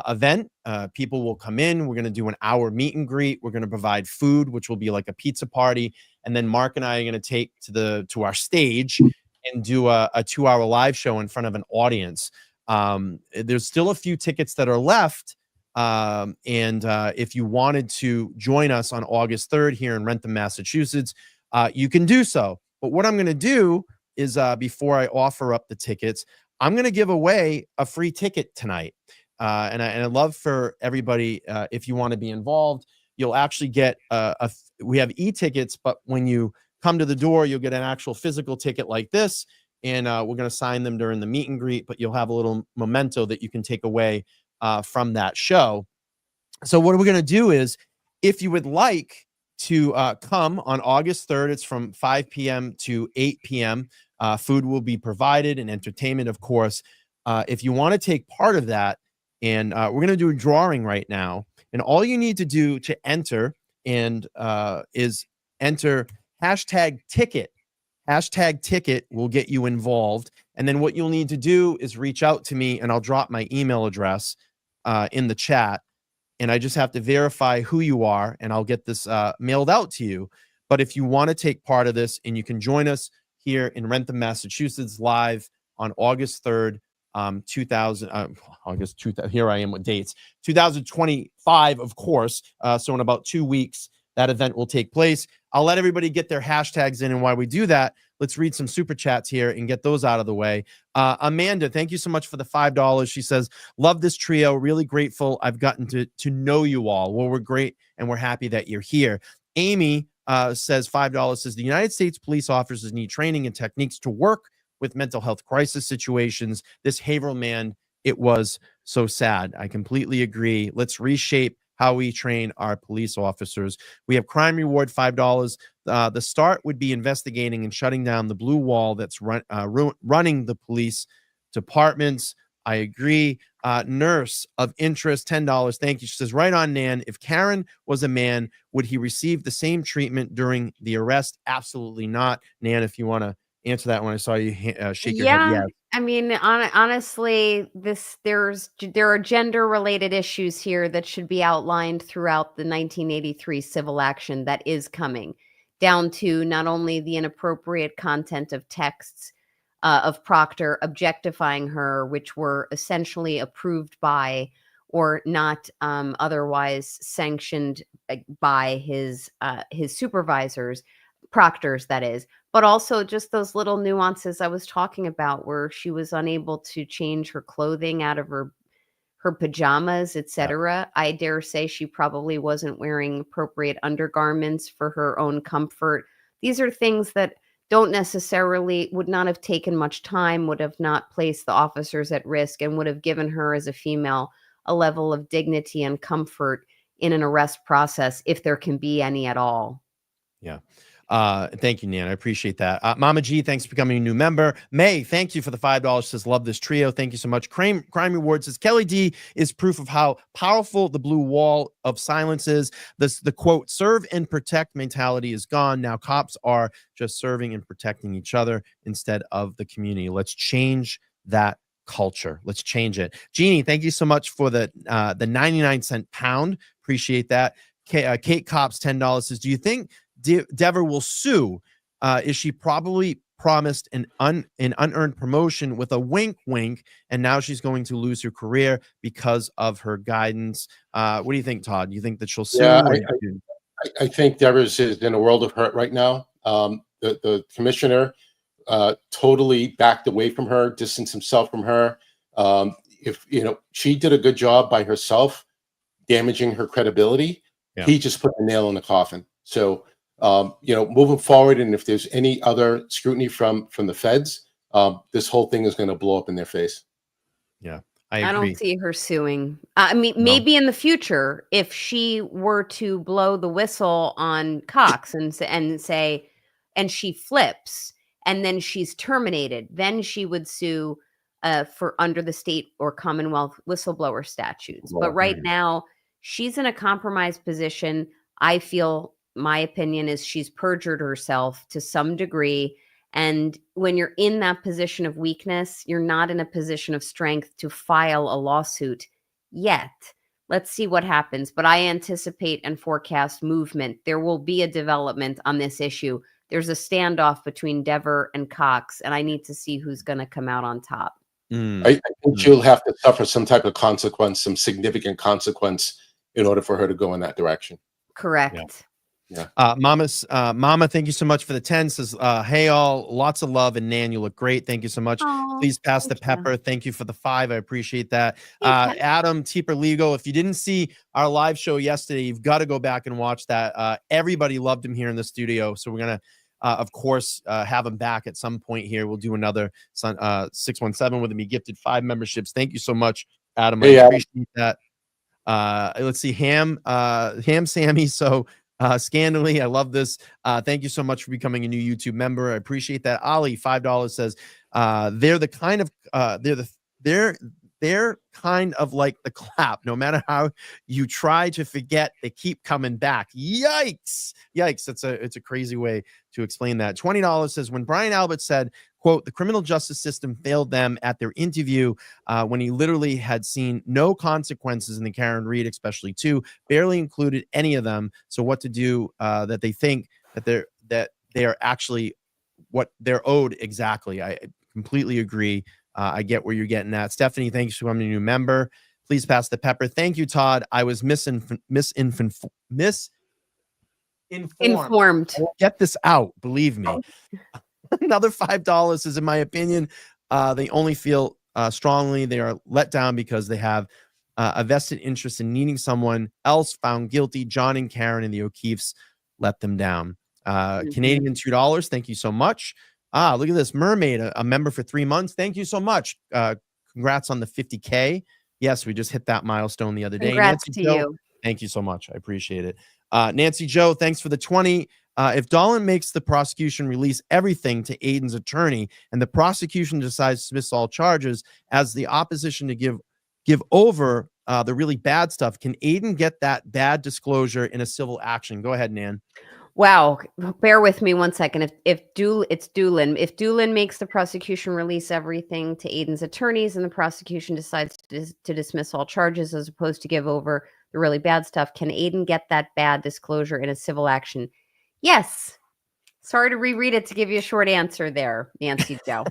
event. People will come in. We're going to do an hour meet and greet. We're going to provide food, which will be like a pizza party. And then Mark and I are going to take to our stage and do a 2-hour live show in front of an audience. There's still a few tickets that are left. And if you wanted to join us on August 3rd here in Rentham, Massachusetts, you can do so. But what I'm going to do is before I offer up the tickets, I'm going to give away a free ticket tonight. And I'd love for everybody, if you want to be involved, you'll actually get we have e-tickets, but when you come to the door, you'll get an actual physical ticket like this. And we're going to sign them during the meet and greet, but you'll have a little memento that you can take away from that show. So what we're going to do is, if you would like to come on August 3rd, it's from 5 p.m. to 8 p.m. Food will be provided and entertainment, of course. If you want to take part of that, and we're going to do a drawing right now, and all you need to do to enter is enter #ticket. #ticket will get you involved. And then what you'll need to do is reach out to me, and I'll drop my email address in the chat. And I just have to verify who you are, and I'll get this mailed out to you. But if you want to take part of this, and you can join us here in Rentham, Massachusetts, live on August 3rd, August 2000. Here I am with dates. 2025, of course. So in about 2 weeks, that event will take place. I'll let everybody get their hashtags in, and while we do that, let's read some super chats here and get those out of the way. Amanda, thank you so much for the $5. She says, love this trio. Really grateful I've gotten to know you all. Well, we're great, and we're happy that you're here. Amy says $5, says the United States police officers need training and techniques to work with mental health crisis situations. This Haverhill man, it was so sad. I completely agree. Let's reshape how we train our police officers. We have crime reward, $5. The start would be investigating and shutting down the blue wall that's running the police departments. I agree. Nurse of interest, $10. Thank you. She says, right on, Nan. If Karen was a man, would he receive the same treatment during the arrest? Absolutely not. Nan, if you want to answer that one, I saw you shake your head. Yeah. I mean, honestly, there are gender-related issues here that should be outlined throughout the 1983 civil action that is coming, down to not only the inappropriate content of texts of Proctor objectifying her, which were essentially approved by or not otherwise sanctioned by his supervisors, Proctor's, that is, but also just those little nuances I was talking about, where she was unable to change her clothing out of her pajamas, etc. I dare say she probably wasn't wearing appropriate undergarments for her own comfort. These are things that would not have taken much time, would have not placed the officers at risk, and would have given her as a female a level of dignity and comfort in an arrest process, if there can be any at all. Yeah. Thank you, Nan. I appreciate that. Mama G, thanks for becoming a new member. May, thank you for the $5. Says, love this trio. Thank you so much. Crime Reward says, Kelly D is proof of how powerful the blue wall of silence is. The quote, serve and protect mentality is gone. Now cops are just serving and protecting each other instead of the community. Let's change that culture. Let's change it. Jeannie, thank you so much for the 99-cent pound. Appreciate that. Kate Cops, $10 says, do you think Dever will sue? Is she probably promised an unearned promotion with a wink, and now she's going to lose her career because of her guidance? What do you think, Todd? Do you think that she'll sue? Yeah, I think Devers is in a world of hurt right now. The commissioner totally backed away from her, distanced himself from her. If she did a good job by herself, damaging her credibility, he just put the nail in the coffin. So moving forward, and if there's any other scrutiny from the feds, this whole thing is going to blow up in their face. Yeah, I don't see her suing. I mean, maybe in the future, if she were to blow the whistle on Cox and say, and she flips, and then she's terminated, then she would sue for under the state or Commonwealth whistleblower statutes. But right now, she's in a compromised position. I feel, my opinion is, she's perjured herself to some degree. And when you're in that position of weakness, you're not in a position of strength to file a lawsuit yet. Let's see what happens. But I anticipate and forecast movement. There will be a development on this issue. There's a standoff between Dever and Cox, and I need to see who's going to come out on top. I think she'll have to suffer some type of consequence, some significant consequence, in order for her to go in that direction. Correct. Yeah. Mama, thank you so much for the 10. Says, hey all, lots of love, and Nan, you look great. Thank you so much. Please pass the pepper. Thank you for the 5. I appreciate that. Adam Teeper Legal, if you didn't see our live show yesterday, you've got to go back and watch that. Everybody loved him here in the studio, so we're gonna of course have him back at some point here. We'll do another 617 with him. He gifted 5 memberships. Thank you so much, Adam. I appreciate that. Let's see, Ham Sammy. So Scandally, I love this. Thank you so much for becoming a new YouTube member. I appreciate that. Ali, $5 says, they're the kind of they're kind of like the clap. No matter how you try to forget, they keep coming back. Yikes. It's a crazy way to explain that. $20 says, when Brian Albert said, quote, the criminal justice system failed them at their interview, when he literally had seen no consequences in the Karen Reed, especially 2, barely included any of them. So what to do that they think that they are actually what they're owed exactly. I completely agree. I get where you're getting at. Stephanie, thanks for becoming a new member. Please pass the pepper. Thank you, Todd. I was misinformed. Get this out. Believe me. Another $5 is, in my opinion, they only feel strongly they are let down because they have a vested interest in needing someone else found guilty. John and Karen and the O'Keefes let them down. Canadian $2. Thank you so much. Look at this. Mermaid, a member for 3 months. Thank you so much. Congrats on the 50K. Yes, we just hit that milestone the other day. Congrats to you. Thank you so much. I appreciate it. Nancy Joe, thanks for the 20. If Dolan makes the prosecution release everything to Aiden's attorney and the prosecution decides to dismiss all charges as the opposition to give over the really bad stuff, can Aiden get that bad disclosure in a civil action? Go ahead, Nan. Wow. Bear with me one second. If Doolin makes the prosecution release everything to Aiden's attorneys and the prosecution decides to dismiss all charges as opposed to give over the really bad stuff, can Aiden get that bad disclosure in a civil action? Yes. Sorry to reread it to give you a short answer there, Nancy Joe.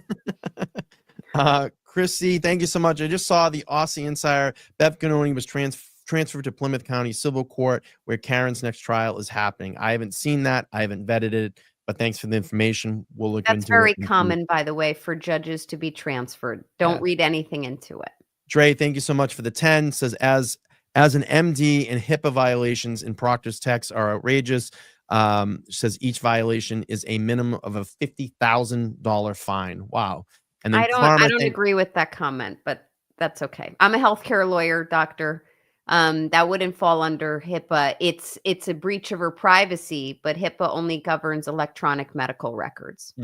Chrissy, thank you so much. I just saw the Aussie Insider. Bev Ganoni was transferred to Plymouth County Civil Court, where Karen's next trial is happening. I haven't seen that. I haven't vetted it, but thanks for the information. We'll look into it. That's very common, by the way, for judges to be transferred. Don't read anything into it. Dre, thank you so much for the 10. Says, as an MD, and HIPAA violations in Proctor's texts are outrageous. Says each violation is a minimum of a $50,000 fine. Wow. And then I don't agree with that comment, but that's okay. I'm a healthcare lawyer, doctor. That wouldn't fall under HIPAA. It's a breach of her privacy, but HIPAA only governs electronic medical records.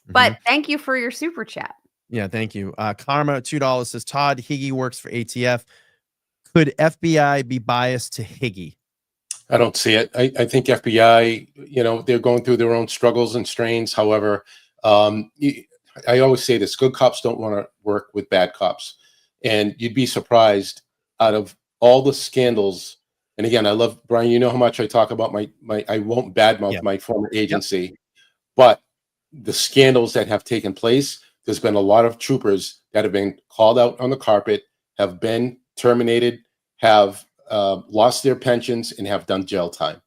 But thank you for your super chat. Yeah, thank you. Karma, $2 says Todd Higgy works for ATF. Could FBI be biased to Higgy? I don't see it. I think FBI, you know, they're going through their own struggles and strains. However, I always say this: good cops don't want to work with bad cops, and you'd be surprised out of all the scandals. And again, I love Brian. You know how much I talk about my I won't badmouth my former agency, but the scandals that have taken place, there's been a lot of troopers that have been called out on the carpet, have been terminated, have lost their pensions, and have done jail time.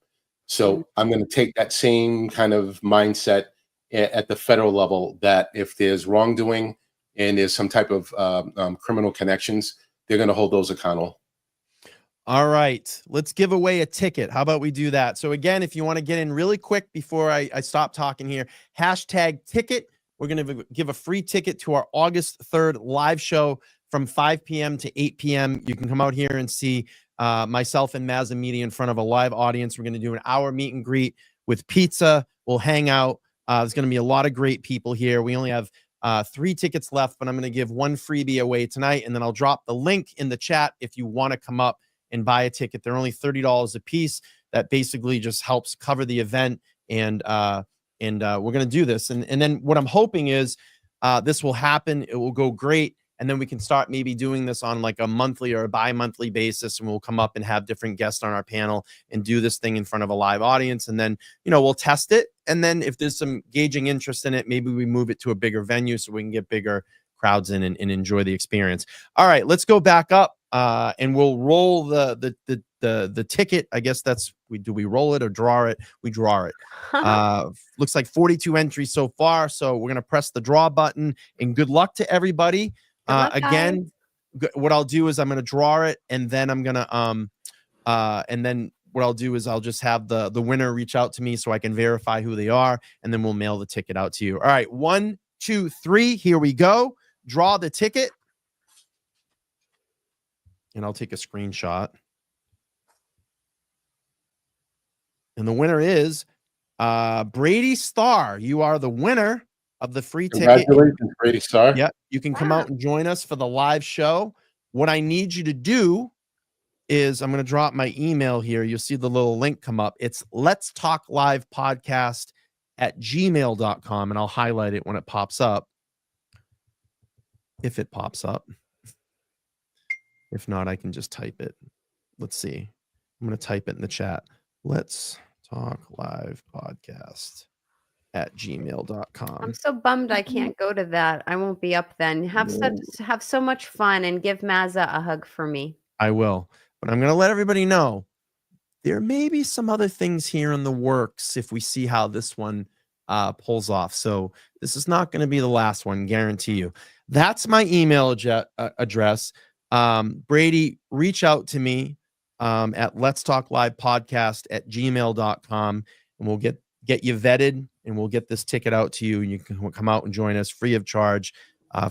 So I'm going to take that same kind of mindset at the federal level, that if there's wrongdoing and there's some type of criminal connections, they're going to hold those accountable. All right, let's give away a ticket. How about we do that? So again, if you want to get in really quick before I stop talking here, hashtag ticket. We're going to give a free ticket to our August 3rd live show from 5 p.m. to 8 p.m. You can come out here and see myself and Mazza Media in front of a live audience. We're going to do an hour meet and greet with pizza. We'll hang out. There's going to be a lot of great people here. We only have 3 tickets left, but I'm going to give one freebie away tonight, and then I'll drop the link in the chat if you want to come up and buy a ticket. They're only $30 a piece. That basically just helps cover the event, and we're going to do this. And then what I'm hoping is this will happen. It will go great. And then we can start maybe doing this on like a monthly or a bi-monthly basis. And we'll come up and have different guests on our panel and do this thing in front of a live audience. And then, you know, we'll test it. And then if there's some gauging interest in it, maybe we move it to a bigger venue so we can get bigger crowds in and enjoy the experience. All right, let's go back up and we'll roll the ticket. I guess that's, do we roll it or draw it? We draw it. Looks like 42 entries so far. So we're going to press the draw button, and good luck to everybody. Again, what I'll do is I'm going to draw it, and then I'm going to, and then what I'll do is I'll just have the winner reach out to me so I can verify who they are, and then we'll mail the ticket out to you. All right, 1, 2, 3, here we go. Draw the ticket. And I'll take a screenshot. And the winner is Brady Starr. You are the winner of the free ticket. Congratulations, Brady Starr. Yeah, you can come out and join us for the live show. What I need you to do is I'm going to drop my email here. You'll see the little link come up. It's letstalklivepodcast@gmail.com, and I'll highlight it when it pops up. If it pops up. If not, I can just type it. Let's see. I'm going to type it in the chat. Let's talk live podcast @gmail.com. I'm so bummed I can't go to that. I won't be up then. Have so much fun, and give Mazza a hug for me. I will. But I'm going to let everybody know there may be some other things here in the works if we see how this one pulls off. So this is not going to be the last one, guarantee you. That's my email address. Brady, reach out to me at letstalklivepodcast@gmail.com, and we'll get you vetted, and we'll get this ticket out to you, and you can come out and join us free of charge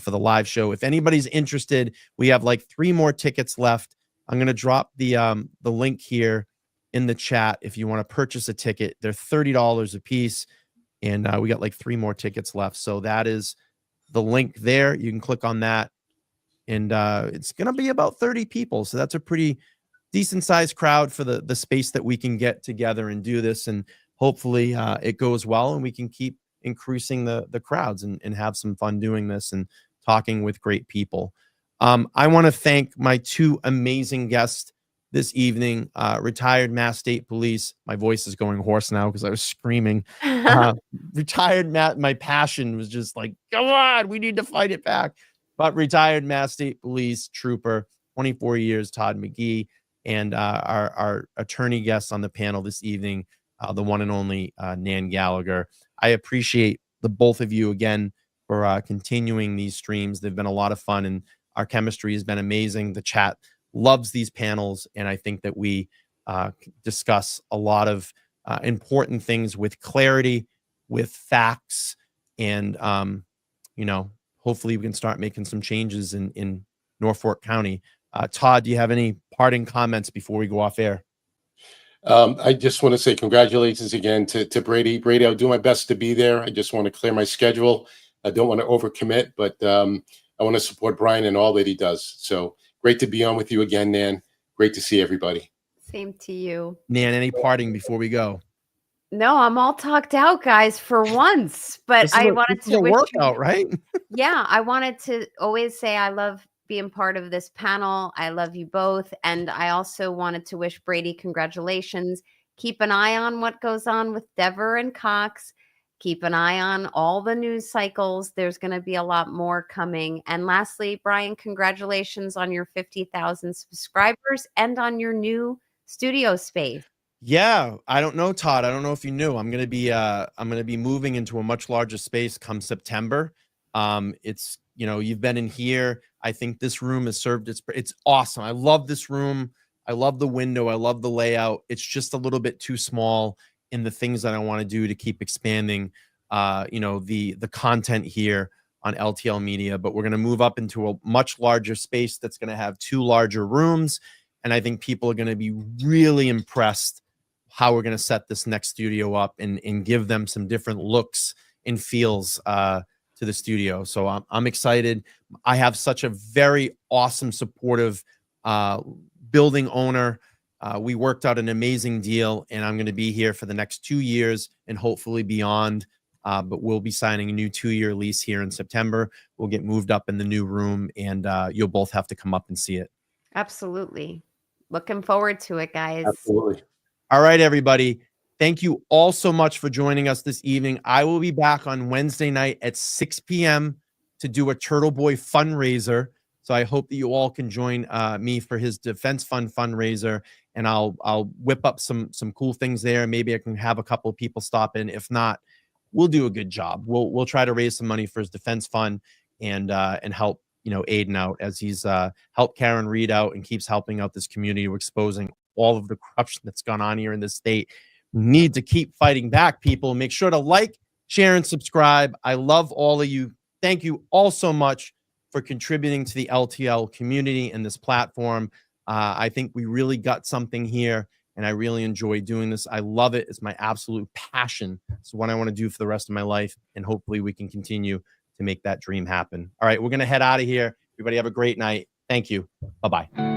for the live show. If anybody's interested, we have like 3 more tickets left. I'm going to drop the link here in the chat if you want to purchase a ticket. They're $30 a piece, and we got like 3 more tickets left. So that is the link there. You can click on that, and it's going to be about 30 people. So that's a pretty decent sized crowd for the space that we can get together and do this. And hopefully it goes well, and we can keep increasing the crowds and have some fun doing this and talking with great people. I want to thank my 2 amazing guests this evening. Retired Mass State Police. My voice is going hoarse now because I was screaming. Retired my passion was just like, come on, we need to fight it back. But retired Mass State Police Trooper, 24 years, Todd McGhee, and our attorney guests on the panel this evening, the one and only Nan Gallagher. I appreciate the both of you again for continuing these streams. They've been a lot of fun, and our chemistry has been amazing. The chat loves these panels, and I think that we discuss a lot of important things with clarity, with facts, and hopefully we can start making some changes in Norfolk County. Todd, do you have any parting comments before we go off air? I just want to say congratulations again to Brady. Brady, I'll do my best to be there. I just want to clear my schedule. I don't want to overcommit, but I want to support Brian and all that he does. So great to be on with you again, Nan. Great to see everybody. Same to you. Nan, any parting before we go? No, I'm all talked out, guys, for once. But I wanted to wish workout, right? Yeah, I wanted to always say I love being part of this panel. I love you both. And I also wanted to wish Brady congratulations. Keep an eye on what goes on with Dever and Cox. Keep an eye on all the news cycles. There's going to be a lot more coming. And lastly, Brian, congratulations on your 50,000 subscribers and on your new studio space. Yeah, I don't know, Todd. I don't know if you knew. I'm gonna be moving into a much larger space come September. It's you've been in here. I think this room has served it's awesome. I love this room. I love the window. I love the layout. It's just a little bit too small in the things that I want to do to keep expanding the content here on LTL Media. But we're gonna move up into a much larger space that's gonna have 2 larger rooms. And I think people are gonna be really impressed how we're going to set this next studio up and give them some different looks and feels to the studio. So I'm excited. I have such a very awesome, supportive building owner. We worked out an amazing deal, and I'm going to be here for the next 2 years and hopefully beyond. But we'll be signing a new 2-year lease here in September. We'll get moved up in the new room, and you'll both have to come up and see it. Absolutely. Looking forward to it, guys. Absolutely. All right, everybody. Thank you all so much for joining us this evening. I will be back on Wednesday night at 6 p.m. to do a Turtle Boy fundraiser. So I hope that you all can join me for his defense fund fundraiser, and I'll whip up some cool things there. Maybe I can have a couple of people stop in. If not, we'll do a good job. We'll try to raise some money for his defense fund and help Aiden out as he's helped Karen Reed out and keeps helping out this community, exposing all of the corruption that's gone on here in this state. We need to keep fighting back, people. Make sure to like, share, and subscribe. I love all of you. Thank you all so much for contributing to the LTL community and this platform. I think we really got something here, and I really enjoy doing this. I love it. It's my absolute passion. It's what I want to do for the rest of my life, and hopefully we can continue to make that dream happen. All right, we're going to head out of here. Everybody have a great night. Thank you. Bye-bye.